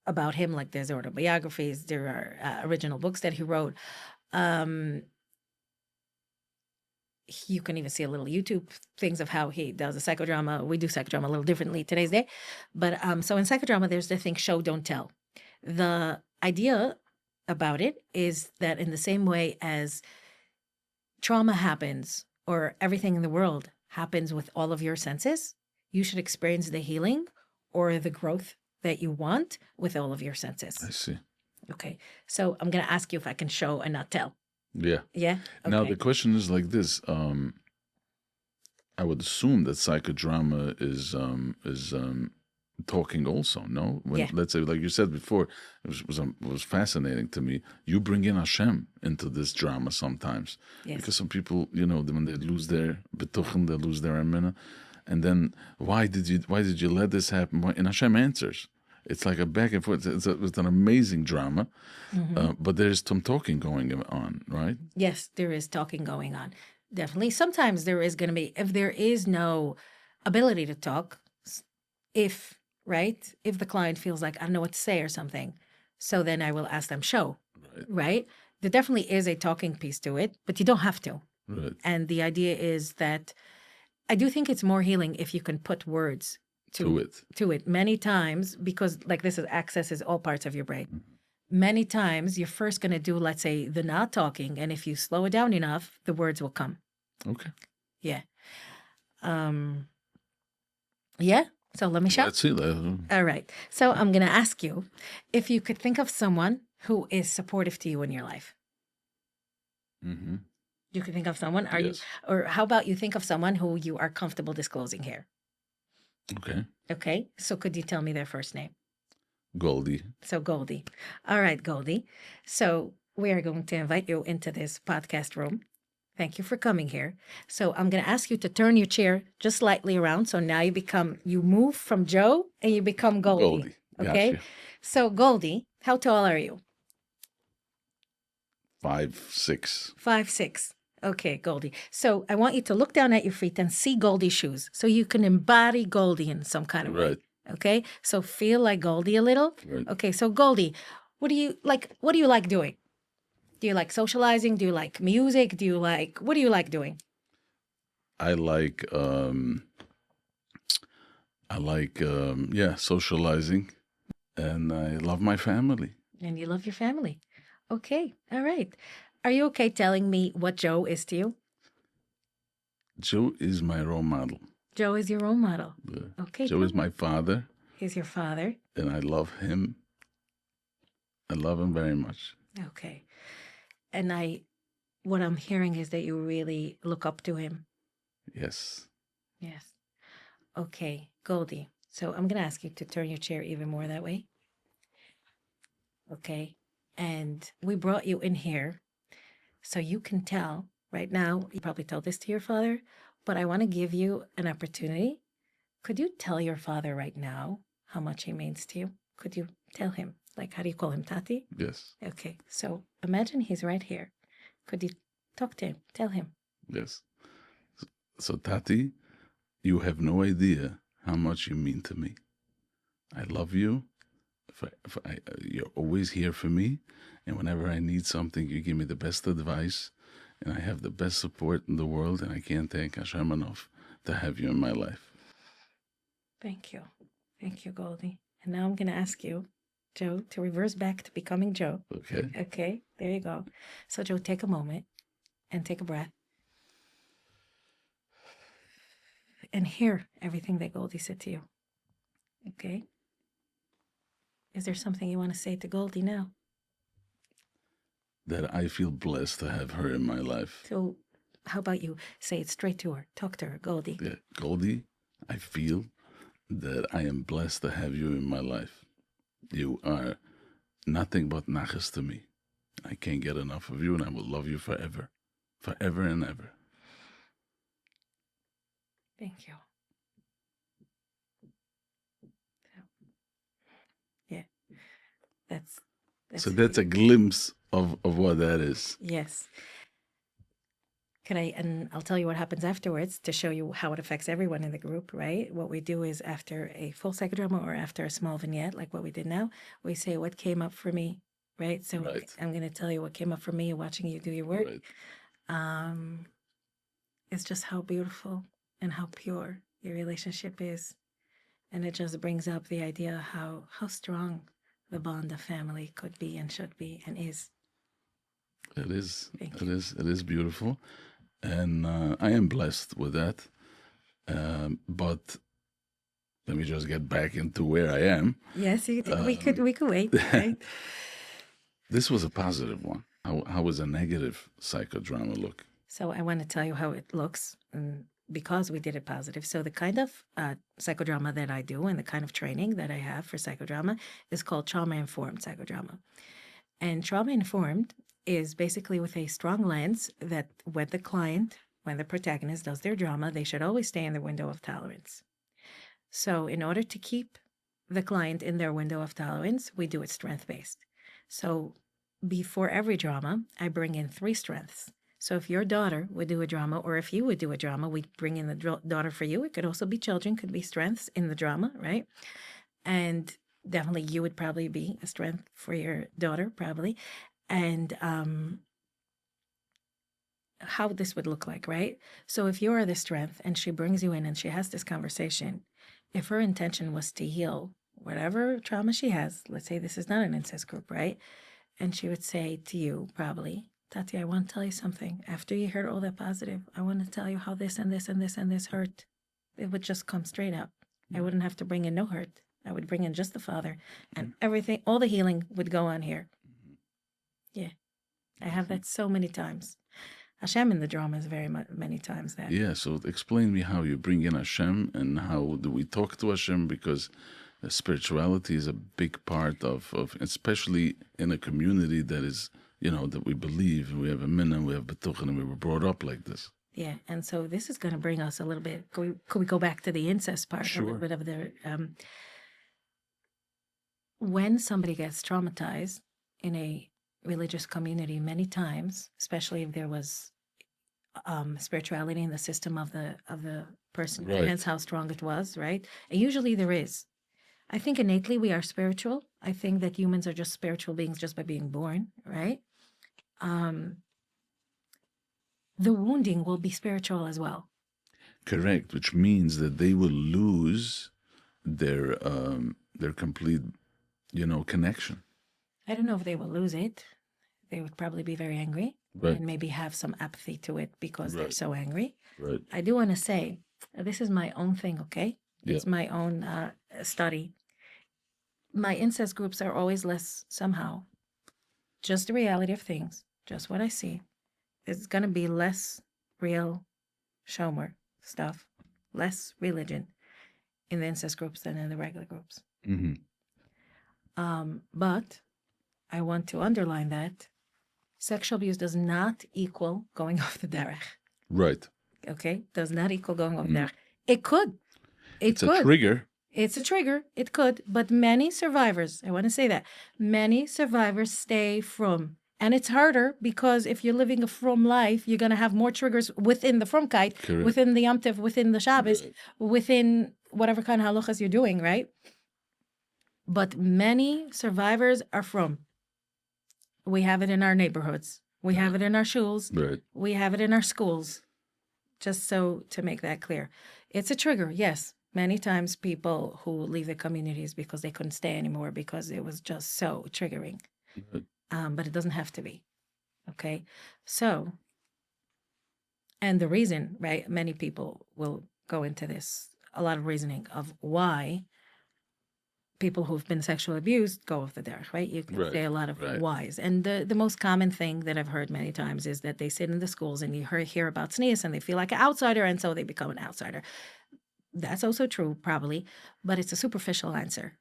about him, like there's autobiographies, there are original books that he wrote. You can even see a little YouTube things of how he does a psychodrama. We do psychodrama a little differently today's day. But so in psychodrama, there's the thing, show, don't tell. The idea about it is that in the same way as trauma happens or everything in the world happens with all of your senses, you should experience the healing or the growth that you want with all of your senses. I see. Okay. So I'm going to ask you if I can show and not tell. Yeah. Yeah? Okay. Now, the question is like this. I would assume that psychodrama is talking also, no? When, Yeah. Let's say, like you said before, it was fascinating to me. You bring in Hashem into this drama sometimes. Yes. Because some people, when they lose their betuchen, they lose their amina. And then, why did you let this happen? And Hashem answers. It's like a back and forth. It's an amazing drama, but there's some talking going on, right? Yes, there is talking going on. Definitely. Sometimes there is going to be, if there is no ability to talk, if the client feels like, I don't know what to say or something, so then I will ask them, show, right? There definitely is a talking piece to it, but you don't have to. Right. And the idea is that I do think it's more healing if you can put words to it many times, because like this accesses all parts of your brain. Mm-hmm. Many times you're first going to do, let's say, the not talking, and if you slow it down enough, the words will come. Okay. Yeah. Yeah. So let me show. Let's see that. All right. So I'm going to ask you if you could think of someone who is supportive to you in your life. Mm-hmm. You could think of someone. Yes. Or how about you think of someone who you are comfortable disclosing here? Okay. Okay. So could you tell me their first name? Goldie. So Goldie. All right, Goldie. So we are going to invite you into this podcast room. Thank you for coming here. So I'm going to ask you to turn your chair just slightly around. So now you move from Joe and you become Goldie. Okay. Gotcha. So Goldie, how tall are you? 5'6". 5'6". Okay, Goldie. So I want you to look down at your feet and see Goldie's shoes, so you can embody Goldie in some kind of way. Okay, so feel like Goldie a little. Right. Okay, so Goldie, what do you like? What do you like doing? Do you like socializing? Do you like music? What do you like doing? I like socializing, and I love my family. And you love your family. Okay, all right. Are you okay telling me what Joe is to you? Joe is my role model. Joe is your role model. Okay. Joe is my father. He's your father. And I love him. I love him very much. Okay. And what I'm hearing is that you really look up to him. Yes. Yes. Okay, Goldie. So I'm going to ask you to turn your chair even more that way. Okay. And we brought you in here so you can tell right now, you probably told this to your father, but I want to give you an opportunity. Could you tell your father right now how much he means to you? Could you tell him? Like, how do you call him, Tati? Yes. Okay, so imagine he's right here. Could you talk to him? Tell him. Yes. So Tati, you have no idea how much you mean to me. I love you. You're always here for me. And whenever I need something, you give me the best advice. And I have the best support in the world. And I can't thank Hashem enough to have you in my life. Thank you. Thank you, Goldie. And now I'm going to ask you, Joe, to reverse back to becoming Joe. Okay. Okay, there you go. So, Joe, take a moment and take a breath. And hear everything that Goldie said to you. Okay? Is there something you want to say to Goldie now? That I feel blessed to have her in my life. So, how about you say it straight to her? Talk to her, Goldie. Yeah, Goldie, I feel that I am blessed to have you in my life. You are nothing but nachas to me. I can't get enough of you, and I will love you forever. Forever and ever. Thank you. Yeah. That's a glimpse of what that is. Yes. And I'll tell you what happens afterwards to show you how it affects everyone in the group, right? What we do is after a full psychodrama or after a small vignette, like what we did now, we say what came up for me, right? So Right. I'm going to tell you what came up for me watching you do your work. Right. It's just how beautiful and how pure your relationship is. And it just brings up the idea how strong the bond of family could be and should be and is. It is. Thank It is. It is beautiful, and I am blessed with that. But let me just get back into where I am. Yes, we could wait. Right? This was a positive one. How was a negative psychodrama look? So I want to tell you how it looks, because we did it positive. So the kind of psychodrama that I do and the kind of training that I have for psychodrama is called trauma-informed psychodrama. And trauma-informed is basically with a strong lens that when the protagonist does their drama, they should always stay in the window of tolerance. So in order to keep the client in their window of tolerance, we do it strength-based. So before every drama, I bring in 3 strengths. So if your daughter would do a drama, or if you would do a drama, we'd bring in the daughter for you. It could also be children, could be strengths in the drama, right? And definitely you would probably be a strength for your daughter, probably. And how this would look like, right? So if you are the strength and she brings you in and she has this conversation, if her intention was to heal whatever trauma she has, let's say this is not an incest group, right? And she would say to you, probably, Tati, I want to tell you something. After you heard all that positive, I want to tell you how this and this and this and this hurt. It would just come straight up. I wouldn't have to bring in no hurt. I would bring in just the father, and everything, all the healing would go on here. Yeah. I have that so many times. Hashem in the drama is very many times that. Yeah, so explain me how you bring in Hashem and how do we talk to Hashem, because spirituality is a big part of especially in a community that is, that we believe, we have a minna, we have betuchen, and we were brought up like this. Yeah, and so this is going to bring us a little bit, could we go back to the incest part? Sure. A little bit of the, when somebody gets traumatized in a religious community many times, especially if there was spirituality in the system of the person, Right. hence how strong it was, right? And usually there is. I think innately we are spiritual. I think that humans are just spiritual beings just by being born, right? The wounding will be spiritual as well. Correct, which means that they will lose their complete, connection. I don't know if they will lose it. They would probably be very angry Right. and maybe have some apathy to it because they're Right. so angry. Right. I do want to say, this is my own thing, okay? It's Yeah. my own study. My incest groups are always less, somehow, just the reality of things, just what I see. It's going to be less real shomer stuff, less religion in the incest groups than in the regular groups. Mm-hmm. But I want to underline that sexual abuse does not equal going off the derech. Right. Okay? Does not equal going off the derech. It could. It's a trigger. It's a trigger. It could. But many survivors, I want to say that, many survivors stay from. And it's harder because if you're living a from life, you're going to have more triggers within the fromkeit, Correct. within the Yom Tov, within the Shabbos, Right. within whatever kind of halachas you're doing, right? But many survivors are from. We have it in our neighborhoods. We have it in our shuls. Right. We have it in our schools. Just so to make that clear. It's a trigger, yes. Many times people who leave the communities because they couldn't stay anymore because it was just so triggering. Right. But it doesn't have to be. Okay? So, and the reason, right, many people will go into this, a lot of reasoning of why people who've been sexually abused go off the derech, right? You can Right, say a lot of right. whys. And the most common thing that I've heard many times is that they sit in the schools and you hear about tznius and they feel like an outsider and so they become an outsider. That's also true, probably, but it's a superficial answer.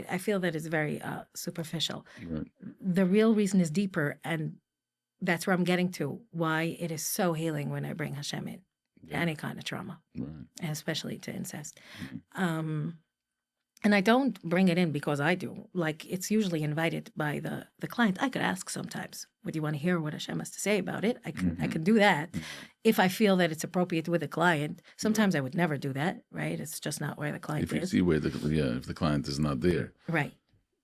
I feel that it's very superficial. Right. The real reason is deeper, and that's where I'm getting to, why it is so healing when I bring Hashem in, Yeah. any kind of trauma, Right. and especially to incest. And I don't bring it in because I do. Like, it's usually invited by the client. I could ask sometimes, would you want to hear what Hashem has to say about it? I can do that if I feel that it's appropriate with the client. Sometimes I would never do that, right? It's just not where the client If you is. see where if the client is not there. Right.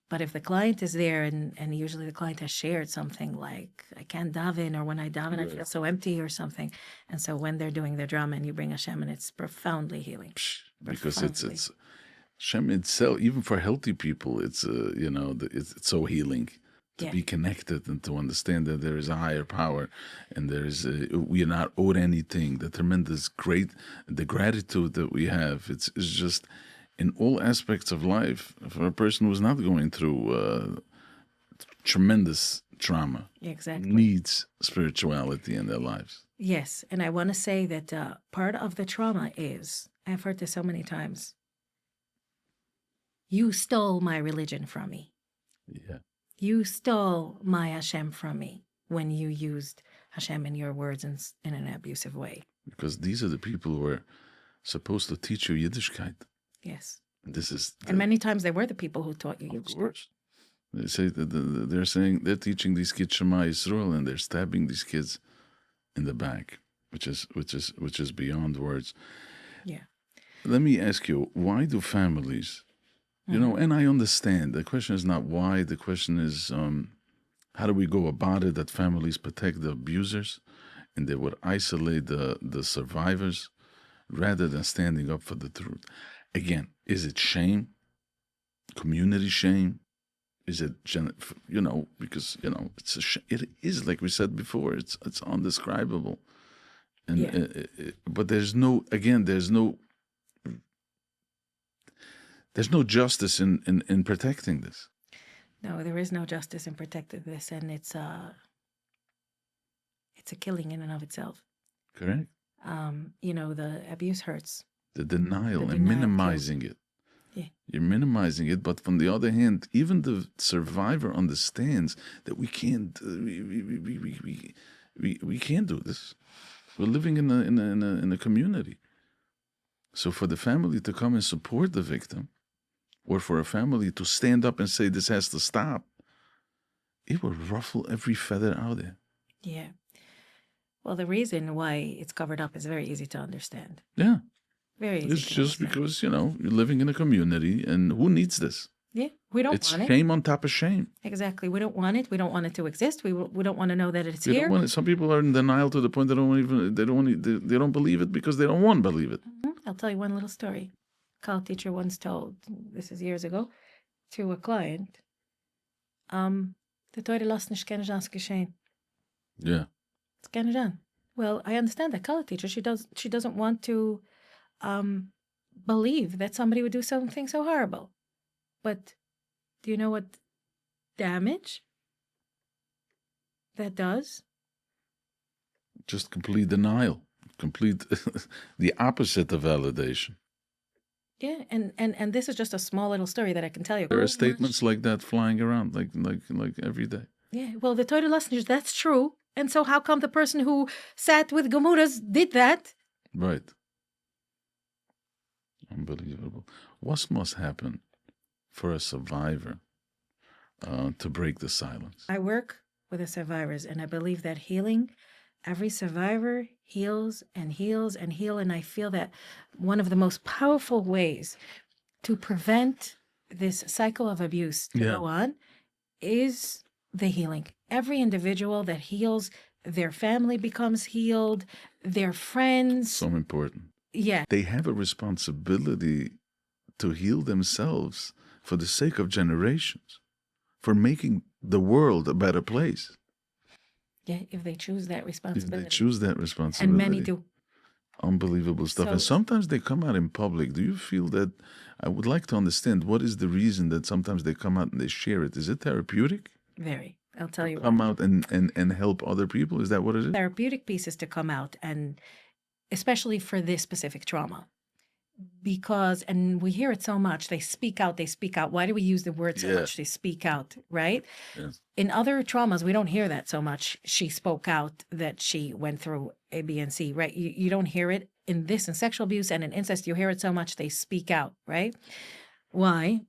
But if the client is there, and usually the client has shared something like, I can't daven, or when I daven, I feel so empty or something. And so when they're doing their drama and you bring Hashem, and it's profoundly healing. Because it's Hashem itself, even for healthy people, it's it's so healing to be connected and to understand that there is a higher power, and there is we are not owed anything. The tremendous the gratitude that we have, it's just in all aspects of life. For a person who's not going through tremendous trauma, needs spirituality in their lives. Yes, and I want to say that part of the trauma is, I've heard this so many times, you stole my religion from me. Yeah. You stole my Hashem from me when you used Hashem in your words in an abusive way. Because these are the people who are supposed to teach you Yiddishkeit. Yes. And many times they were the people who taught you Yiddishkeit. Of course. They say that they're teaching these kids Shema Yisrael, and they're stabbing these kids in the back, which is beyond words. Yeah. Let me ask you, why do families, and I understand, the question is not why, the question is how do we go about it that families protect the abusers and they would isolate the survivors rather than standing up for the truth? Again, is it shame? Community shame? Is it, because, it is, like we said before, it's undescribable. And but there's no justice in protecting this. No, there is no justice in protecting this, and it's a killing in and of itself. Correct. The abuse hurts. The denial and minimizing it. Yeah. You're minimizing it, but from the other hand, even the survivor understands that we can't we can't do this. We're living in a community. So for the family to come and support the victim, or for a family to stand up and say this has to stop, it will ruffle every feather out there. Yeah. Well, the reason why it's covered up is very easy to understand. Yeah. Very easy. It's just because, you're living in a community, and who needs this? Yeah, we don't want it. It's shame on top of shame. Exactly. We don't want it. We don't want it to exist. We don't want to know that it's here. Don't want it. Some people are in denial to the point they don't believe it because they don't want to believe it. I'll tell you one little story. A college teacher once told, this is years ago, to a client, the Teure lässt nicht gerne das geschehen. Yeah. It's gerne done. Well, I understand that college teacher, she doesn't want to believe that somebody would do something so horrible. But do you know what damage that does? Just complete denial, complete the opposite of validation. Yeah, and this is just a small little story that I can tell you. There are statements like that flying around like every day. Yeah, well, the Teure lässt nicht, that's true. And so how come the person who sat with Gemuras did that? Right. Unbelievable. What must happen for a survivor to break the silence? I work with the survivors, and I believe that healing, every survivor heals and heals and heals, and I feel that one of the most powerful ways to prevent this cycle of abuse to go on is the healing. Every individual that heals, their family becomes healed, their friends. So important. Yeah. They have a responsibility to heal themselves for the sake of generations, for making the world a better place. Yeah, if they choose that responsibility. If they choose that responsibility. And many do. Unbelievable stuff. And sometimes they come out in public. Do you feel that? I would like to understand, what is the reason that sometimes they come out and they share it? Is it therapeutic? Very. I'll tell you. Come out and help other people? Is that what it is? Therapeutic piece is to come out, and especially for this specific trauma. Because, and we hear it so much, they speak out. Why do we use the word so much? They speak out, right? Yes. In other traumas, we don't hear that so much. She spoke out that she went through A, B, and C, right? You don't hear it in sexual abuse and in incest. You hear it so much, they speak out, right? Why?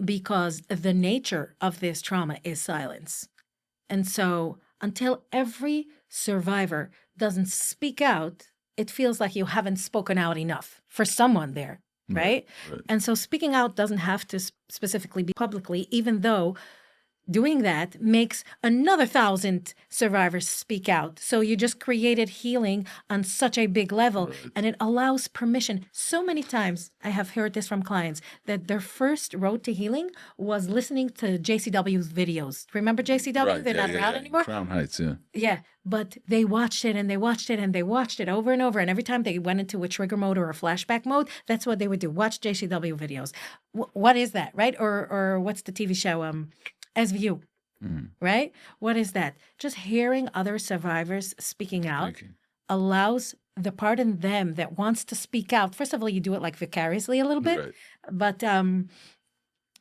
Because the nature of this trauma is silence. And so until every survivor doesn't speak out, it feels like you haven't spoken out enough for someone there, right? Right. And so speaking out doesn't have to specifically be publicly, even though doing that makes another 1,000 survivors speak out. So you just created healing on such a big level, and it allows permission. So many times I have heard this from clients that their first road to healing was listening to JCW's videos. Remember JCW? Right. They're not around anymore. Crown Heights, yeah. Yeah, but they watched it and they watched it and they watched it over and over. And every time they went into a trigger mode or a flashback mode, that's what they would do. Watch JCW videos. What is that, right? Or what's the TV show? SVU, right? What is that? Just hearing other survivors speaking out allows the part in them that wants to speak out. First of all, you do it like vicariously a little bit, but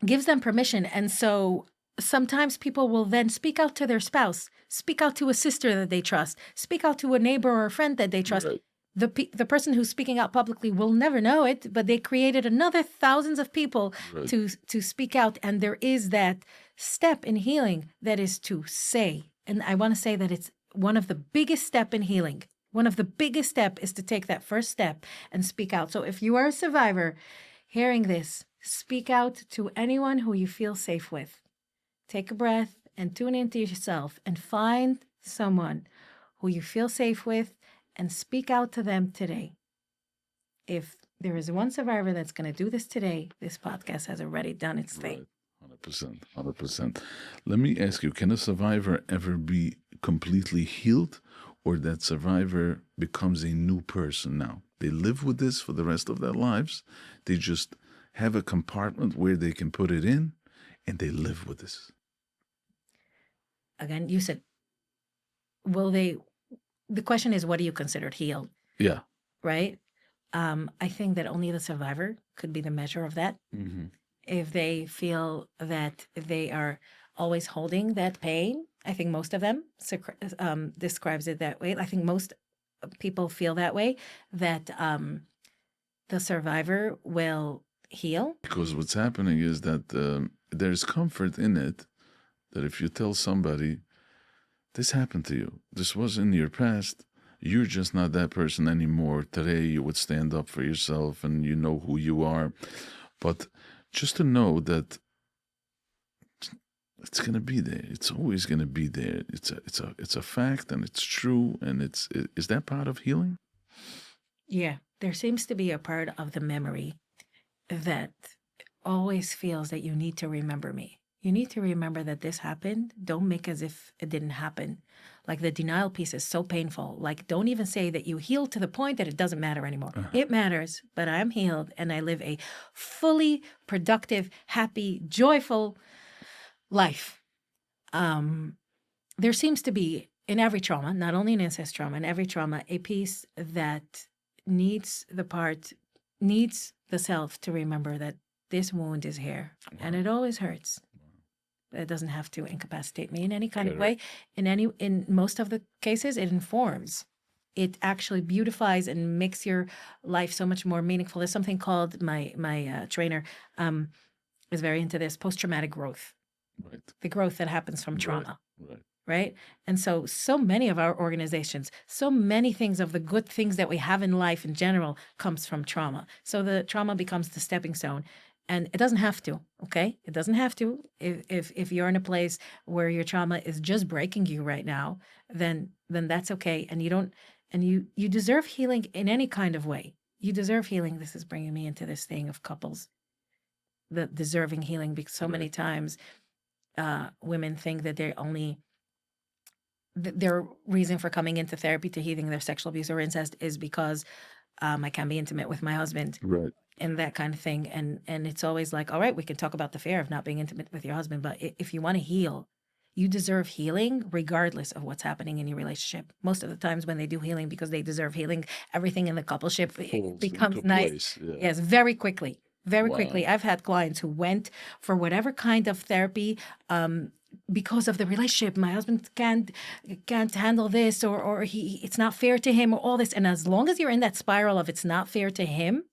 gives them permission. And so sometimes people will then speak out to their spouse, speak out to a sister that they trust, speak out to a neighbor or a friend that they trust. The person who's speaking out publicly will never know it, but they created another thousands of people to speak out. And there is that step in healing that is to say. And I want to say that it's one of the biggest step in healing. One of the biggest step is to take that first step and speak out. So if you are a survivor hearing this, speak out to anyone who you feel safe with. Take a breath and tune into yourself and find someone who you feel safe with and speak out to them today. If there is one survivor that's going to do this today, this podcast has already done its thing. 100%. Let me ask you, can a survivor ever be completely healed, or that survivor becomes a new person now? They live with this for the rest of their lives. They just have a compartment where they can put it in, and they live with this. Again, you said, will they... The question is, what do you consider healed? Yeah. Right? I think that only the survivor could be the measure of that. If they feel that they are always holding that pain, I think most of them describes it that way. I think most people feel that way, that the survivor will heal. Because what's happening is that there's comfort in it, that if you tell somebody, this happened to you, this was in your past, you're just not that person anymore. Today you would stand up for yourself and you know who you are. But just to know that it's going to be there. It's always going to be there. It's a fact, and it's true. And is that part of healing? Yeah, there seems to be a part of the memory that always feels that you need to remember me. You need to remember that this happened. Don't make as if it didn't happen. Like the denial piece is so painful. Like, don't even say that you healed to the point that it doesn't matter anymore. It matters, but I'm healed and I live a fully productive, happy, joyful life. There seems to be in every trauma, not only in incest trauma, in every trauma, a piece that needs the self to remember that this wound is here. And it always hurts. It doesn't have to incapacitate me in any kind of way. In most of the cases, it informs. It actually beautifies and makes your life so much more meaningful. There's something called, my trainer is very into this, post-traumatic growth. Right. The growth that happens from trauma. Right. And so many of our organizations, so many things of the good things that we have in life in general comes from trauma. So the trauma becomes the stepping stone. And it doesn't have to, okay? It doesn't have to. If you're in a place where your trauma is just breaking you right now, then that's okay. And you deserve healing in any kind of way. You deserve healing. This is bringing me into this thing of couples, the deserving healing, because so many times women think that their reason for coming into therapy to healing their sexual abuse or incest is because I can't be intimate with my husband. Right. And that kind of thing. And it's always like, all right, we can talk about the fear of not being intimate with your husband, but if you want to heal, you deserve healing regardless of what's happening in your relationship. Most of the times when they do healing because they deserve healing, everything in the coupleship becomes nice. Yes, very quickly. Very quickly. I've had clients who went for whatever kind of therapy because of the relationship. My husband can't handle this, or it's not fair to him, or all this. And as long as you're in that spiral of it's not fair to him,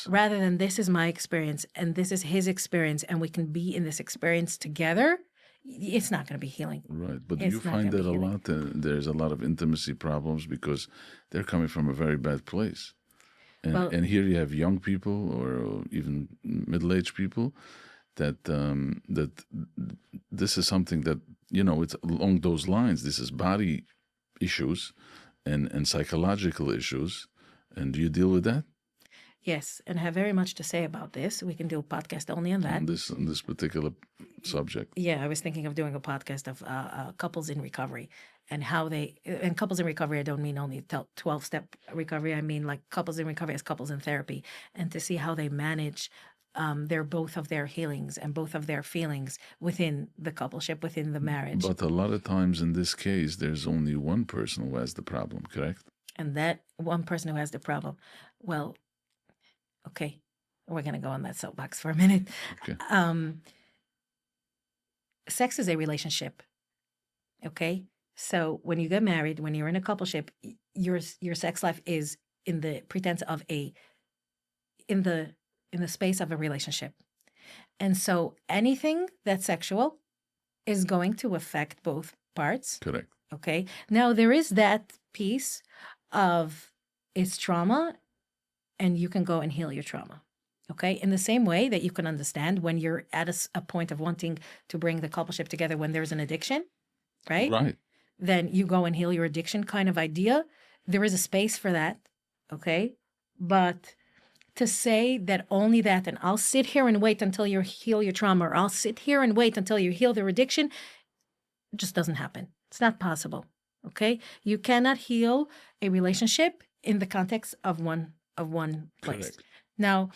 rather than this is my experience and this is his experience and we can be in this experience together, it's not going to be healing. Right. But It's you not find gonna that be a healing. lot. There's a lot of intimacy problems because they're coming from a very bad place. And, Well- and here you have young people or even middle-aged people that this is something that, it's along those lines. This is body issues and psychological issues. And do you deal with that? Yes, and I have very much to say about this. We can do a podcast only on that. On this particular subject? Yeah, I was thinking of doing a podcast of couples in recovery and how they, and couples in recovery, I don't mean only 12-step recovery. I mean like couples in recovery as couples in therapy, and to see how they manage both of their healings and both of their feelings within the coupleship, within the marriage. But a lot of times in this case, there's only one person who has the problem, correct? And that one person who has the problem, well, okay, we're going to go on that soapbox for a minute. Okay. Sex is a relationship, okay? So when you get married, when you're in a coupleship, your sex life is in the pretense of in the space of a relationship. And so anything that's sexual is going to affect both parts. Correct. Okay. Now there is that piece of it's trauma, and you can go and heal your trauma. Okay. In the same way that you can understand when you're at a point of wanting to bring the coupleship together when there's an addiction, right? Right. Then you go and heal your addiction kind of idea. There is a space for that. Okay. But to say that only that, and I'll sit here and wait until you heal your trauma, or I'll sit here and wait until you heal their addiction, just doesn't happen. It's not possible. Okay. You cannot heal a relationship in the context of one place. Correct. Now,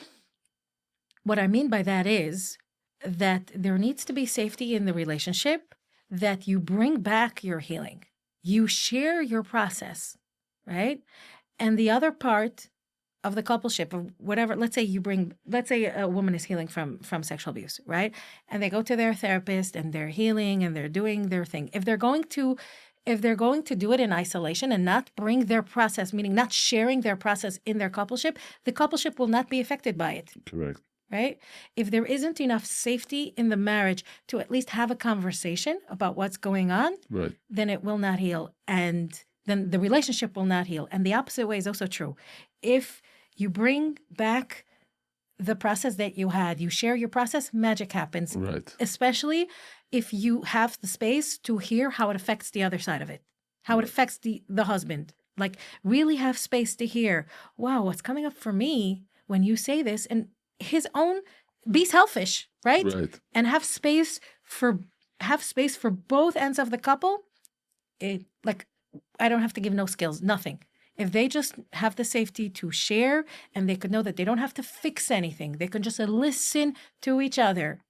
what I mean by that is that there needs to be safety in the relationship, that you bring back your healing. You share your process, right? And the other part of the coupleship of whatever, let's say a woman is healing from sexual abuse, right? And they go to their therapist and they're healing and they're doing their thing. If they're going to do it in isolation and not bring their process, meaning not sharing their process in their coupleship, the coupleship will not be affected by it. Correct. Right? If there isn't enough safety in the marriage to at least have a conversation about what's going on, Right. then it will not heal. And then the relationship will not heal. And the opposite way is also true. If you bring back the process that you had, you share your process, magic happens. Right. Especially if you have the space to hear how it affects the other side of it, how it affects the husband. Like really have space to hear, wow, what's coming up for me when you say this, and his own, be selfish, right? Right. And have space for both ends of the couple. I don't have to give no skills, nothing. If they just have the safety to share and they could know that they don't have to fix anything, they can just listen to each other,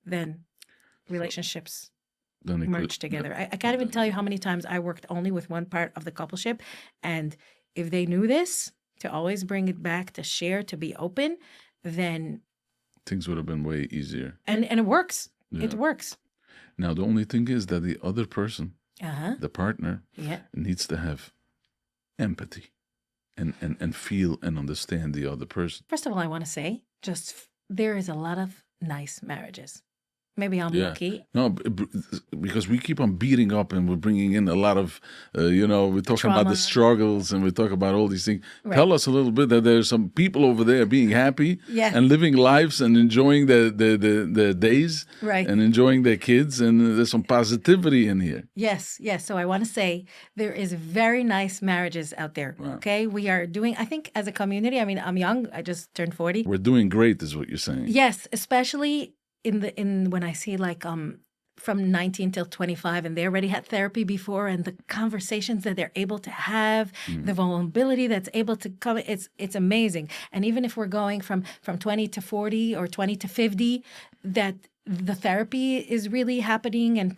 then relationships Then it merge could- together. I can't even tell you how many times I worked only with one part of the coupleship. And if they knew this, to always bring it back, to share, to be open, then... Things would have been way easier. And it works. Yeah. It works. Now, the only thing is that the other person, Uh-huh. the partner, Yeah. needs to have empathy and feel and understand the other person. First of all, I want to say, there is a lot of nice marriages. Maybe I'm lucky. No, because we keep on beating up and we're bringing in a lot of, we're talking about Trauma. the struggles and we talk about all these things. Right. Tell us a little bit that there's some people over there being happy Yeah. and living lives and enjoying their days Right. and enjoying their kids. And there's some positivity in here. Yes. So I want to say there is very nice marriages out there. Wow. Okay. We are doing, I think as a community, I mean, I'm young. I just turned 40. We're doing great is what you're saying. Yes, especially in when I see like from 19 till 25 and they already had therapy before, and the conversations that they're able to have, the vulnerability that's able to come, it's amazing. And even if we're going from 20 to 40 or 20 to 50, that the therapy is really happening and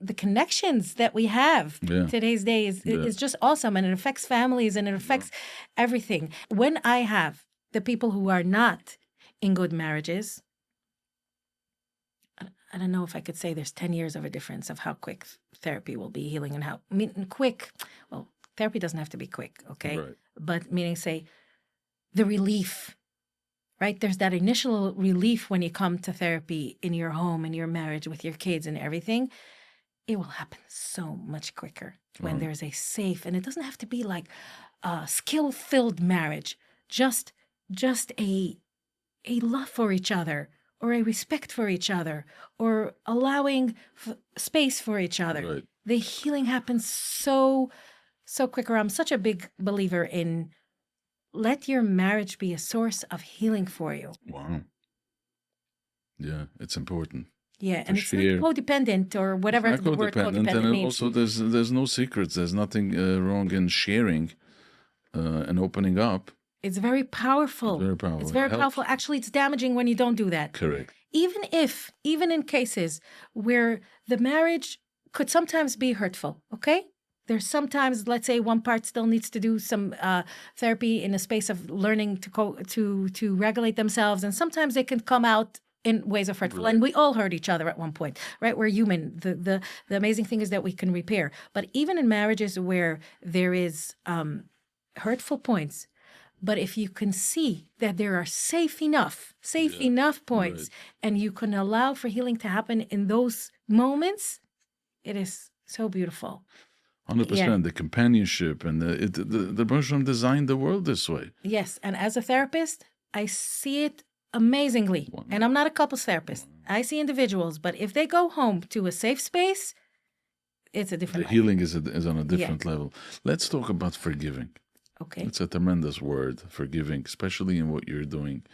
the connections that we have today's day is just awesome, and it affects families and it affects everything. When I have the people who are not in good marriages, I don't know if I could say there's 10 years of a difference of how quick therapy will be healing and quick. Well, therapy doesn't have to be quick, okay? Right. But meaning say the relief, right? There's that initial relief when you come to therapy in your home, in your marriage, with your kids and everything. It will happen so much quicker when there's a safe, and it doesn't have to be like a skill-filled marriage, just a love for each other, or a respect for each other, or allowing space for each other. Right. The healing happens so quicker. I'm such a big believer in let your marriage be a source of healing for you. Wow. Yeah, it's important. Yeah, and To it's share. not codependent or whatever It's not the word codependent, codependent and means. also there's no secrets. There's nothing wrong in sharing and opening up. It's very powerful. Very powerful. It's very Helps. powerful. Actually, it's damaging when you don't do that. Correct. Even in cases where the marriage could sometimes be hurtful, okay? There's sometimes, let's say, one part still needs to do some therapy in a space of learning to regulate themselves, and sometimes they can come out in ways of hurtful. And we all hurt each other at one point, right? We're human. The amazing thing is that we can repair. But even in marriages where there is hurtful points, but if you can see that there are safe enough points, and you can allow for healing to happen in those moments, it is so beautiful. 100%. Yeah. The companionship and the Hashem designed the world this way. Yes, and as a therapist, I see it amazingly. Wow. And I'm not a couples therapist. I see individuals, but if they go home to a safe space, it's a different The healing is on a different level. Let's talk about forgiving. Okay. It's a tremendous word, forgiving, especially in what you're doing.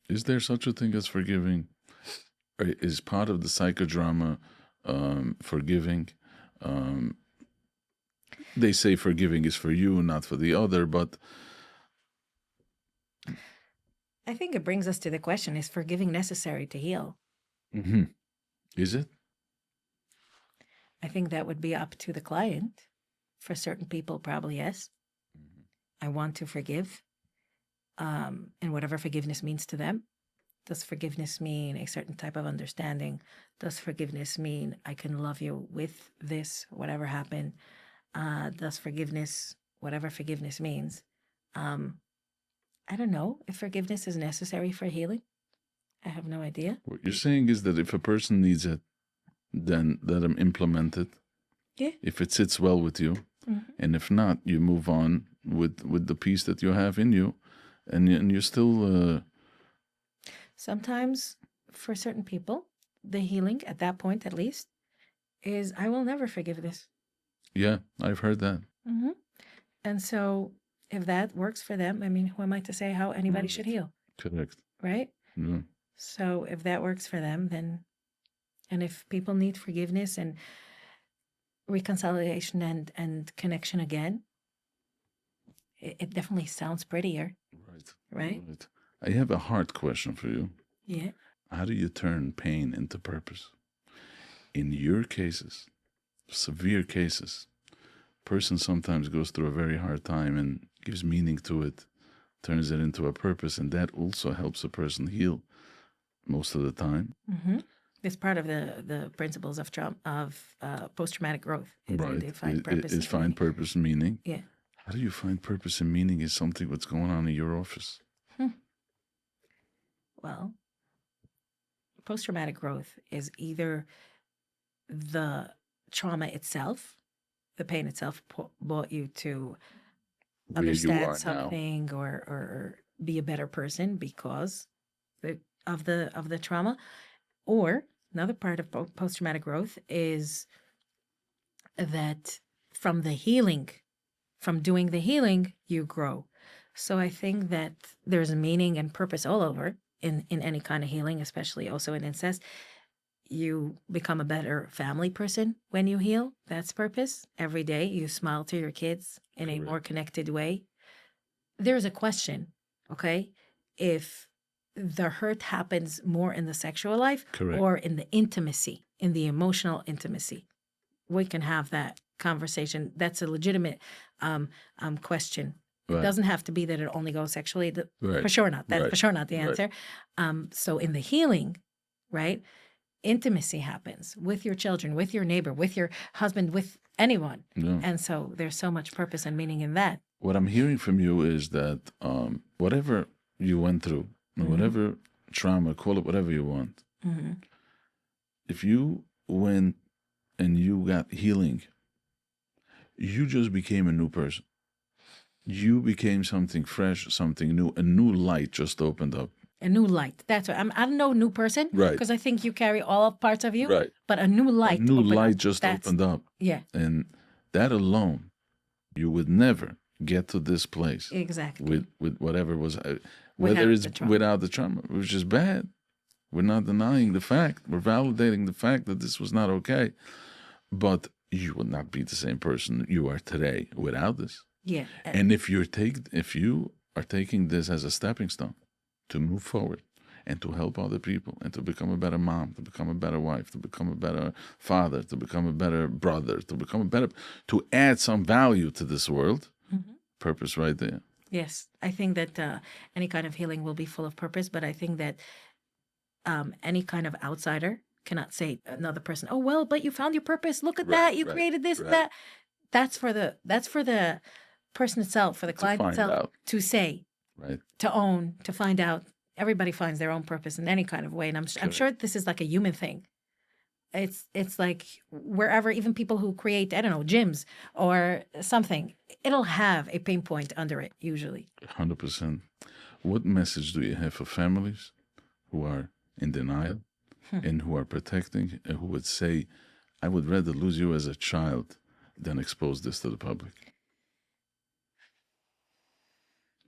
Is there such a thing as forgiving? Or is part of the psychodrama forgiving? They say forgiving is for you, not for the other, but I think it brings us to the question, is forgiving necessary to heal? Is it? I think that would be up to the client. For certain people, probably yes. I want to forgive, and whatever forgiveness means to them. Does forgiveness mean a certain type of understanding? Does forgiveness mean I can love you with this, whatever happened? Does forgiveness, whatever forgiveness means, I don't know if forgiveness is necessary for healing. I have no idea. What you're saying is that if a person needs it, then let them implement it. Yeah. If it sits well with you, and if not, you move on with the peace that you have in you, and you're still. Sometimes, for certain people, the healing at that point, at least, is I will never forgive this. Yeah, I've heard that. And so, if that works for them, I mean, who am I to say how anybody should heal, Correct. right? Yeah. So, if that works for them, then, and if people need forgiveness and reconciliation and connection again, it definitely sounds prettier. Right? I have a hard question for you. Yeah. How do you turn pain into purpose? In your cases, severe cases, person sometimes goes through a very hard time and gives meaning to it, turns it into a purpose, and that also helps a person heal most of the time. It's part of the principles of post-traumatic growth. Right. They find purpose. Is find purpose and meaning. Yeah. How do you find purpose and meaning is something what's going on in your office? Well, post-traumatic growth is either the trauma itself, the pain itself brought you to Where you understand are something or be a better person because of the trauma. Or another part of post-traumatic growth is that from the healing, from doing the healing, you grow. So I think that there's meaning and purpose all over in any kind of healing, especially also in incest. You become a better family person when you heal. That's purpose. Every day you smile to your kids in a more connected way. There's a question, okay? If the hurt happens more in the sexual life or in the intimacy, in the emotional intimacy, we can have that conversation. That's a legitimate question. It doesn't have to be that it only goes sexually. For sure not. That's for sure not the answer. So in the healing, right, intimacy happens with your children, with your neighbor, with your husband, with anyone. Yeah. And so there's so much purpose and meaning in that. what I'm hearing from you is that whatever you went through, whatever trauma, call it whatever you want, if you went and you got healing, you just became a new person. You became something fresh, something new. A new light just opened up. A new light. That's what I'm no new person. Right. Because I think you carry all parts of you. Right. But a new light. A new light up. just opened up. Yeah. And that alone, you would never get to this place. Exactly. With whatever was, whether it's without the trauma, which is bad. We're not denying the fact. We're validating the fact that this was not okay. But you would not be the same person you are today without this. Yeah. And if you are taking this as a stepping stone to move forward and to help other people and to become a better mom, to become a better wife, to become a better father, to become a better brother, to add some value to this world, purpose right there. Yes. I think that any kind of healing will be full of purpose, but I think that any kind of outsider cannot say another person, oh, well, but you found your purpose. Look at that. You created this, that. That's for the person itself, for the client itself to say, to own, to find out. Everybody finds their own purpose in any kind of way. And I'm sure this is like a human thing. It's like wherever, even people who create, I don't know, gyms or something, it'll have a pain point under it, usually. 100%. What message do you have for families who are in denial and who are protecting and who would say, I would rather lose you as a child than expose this to the public?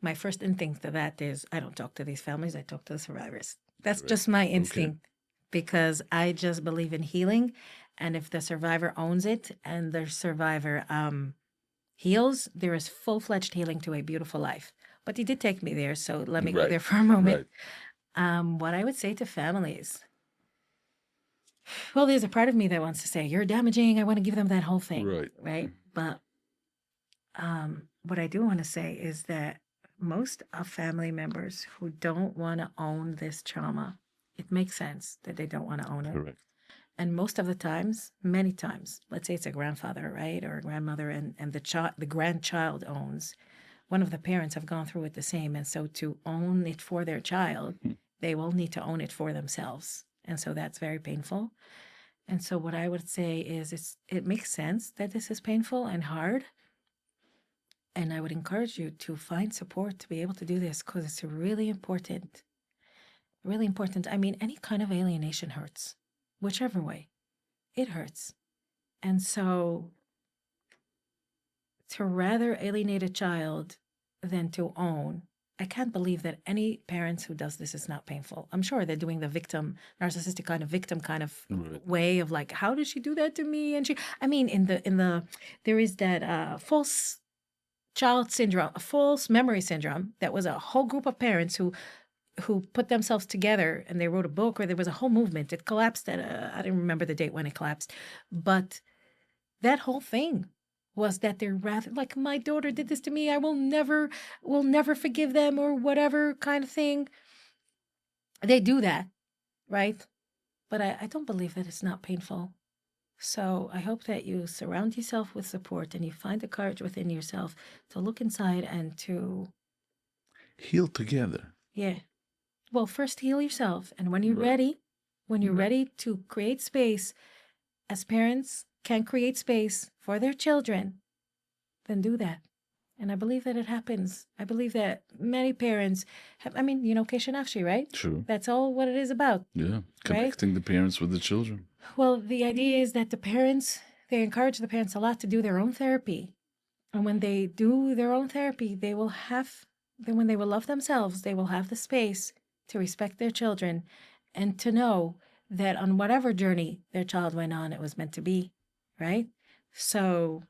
My first instinct to that is I don't talk to these families, I talk to the survivors. That's just my instinct, because I just believe in healing. And if the survivor owns it and the survivor heals, there is full-fledged healing to a beautiful life. But you did take me there, so let me go there for a moment. What I would say to families, well, there's a part of me that wants to say, you're damaging, I want to give them that whole thing, right? But what I do want to say is that most of family members who don't want to own this trauma, it makes sense that they don't want to own it. Correct. And most of the times, many times, let's say it's a grandfather, right, or a grandmother, and the grandchild owns, one of the parents have gone through it the same. And so to own it for their child, they will need to own it for themselves. And so that's very painful. And so what I would say is it makes sense that this is painful and hard. And I would encourage you to find support to be able to do this, because it's really important. Really important. I mean, any kind of alienation hurts, whichever way. It hurts. And so to rather alienate a child than to own, I can't believe that any parents who does this is not painful. I'm sure they're doing the narcissistic victim kind of way of like, how did she do that to me? And there is that false child syndrome, a false memory syndrome. That was a whole group of parents who put themselves together and they wrote a book, or there was a whole movement. It collapsed at, I don't remember the date when it collapsed, but that whole thing was that they're rather like, my daughter did this to me, I will never forgive them, or whatever kind of thing. They do that, right? But I don't believe that it's not painful. So I hope that you surround yourself with support and you find the courage within yourself to look inside and to heal together. Yeah. Well, first heal yourself. And when you're ready, ready to create space, as parents can create space for their children, then do that. And I believe that it happens. I believe that many parents have, Kesha Nafshi, right? True. That's all what it is about. Yeah. Connecting the parents with the children. Well, the idea is that they encourage the parents a lot to do their own therapy. And when they do their own therapy, when they will love themselves, they will have the space to respect their children and to know that on whatever journey their child went on, it was meant to be, right? So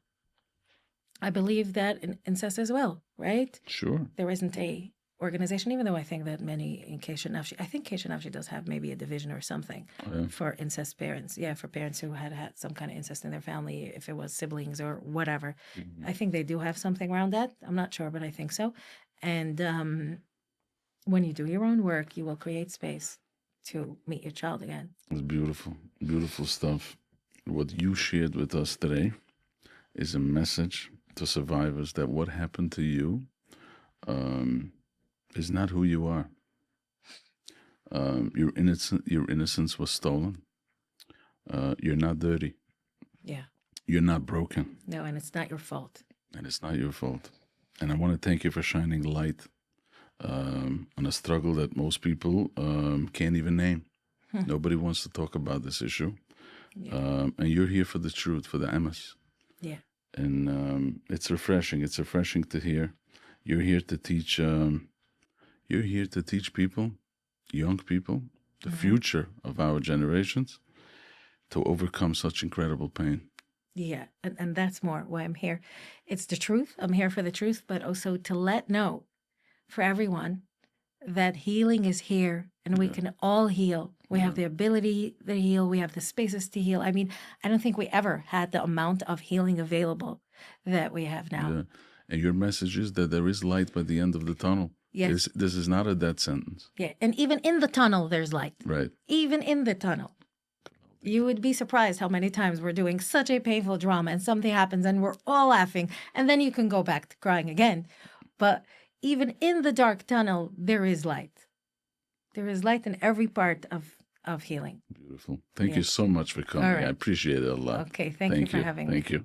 I believe that in incest as well, right? Sure. There isn't a organization, even though I think that many in Kesha Nafshi, I think Kesha Nafshi does have maybe a division or something for incest parents. Yeah, for parents who had some kind of incest in their family, if it was siblings or whatever. Mm-hmm. I think they do have something around that. I'm not sure, but I think so. And when you do your own work, you will create space to meet your child again. It's beautiful, beautiful stuff. What you shared with us today is a message to survivors that what happened to you is not who you are. Your innocence was stolen. You're not dirty. Yeah. You're not broken. No, and it's not your fault. And it's not your fault. And I want to thank you for shining light on a struggle that most people can't even name. Nobody wants to talk about this issue. Yeah. And you're here for the truth, for the MS. Yeah. And it's refreshing. It's refreshing to hear. You're here to teach. You're here to teach people, young people, the future of our generations, to overcome such incredible pain. Yeah, and that's more why I'm here. It's the truth. I'm here for the truth, but also to let know for everyone that healing is here and we can all heal. We have the ability to heal. We have the spaces to heal. I mean, I don't think we ever had the amount of healing available that we have now. Yeah. And your message is that there is light by the end of the tunnel. Yes. This is not a dead sentence. Yeah, and even in the tunnel, there's light. Right. Even in the tunnel. You would be surprised how many times we're doing such a painful drama and something happens and we're all laughing and then you can go back to crying again. But even in the dark tunnel, there is light. There is light in every part of healing. Beautiful. Thank you so much for coming. All right. I appreciate it a lot. Okay, thank you for having me. Thank you.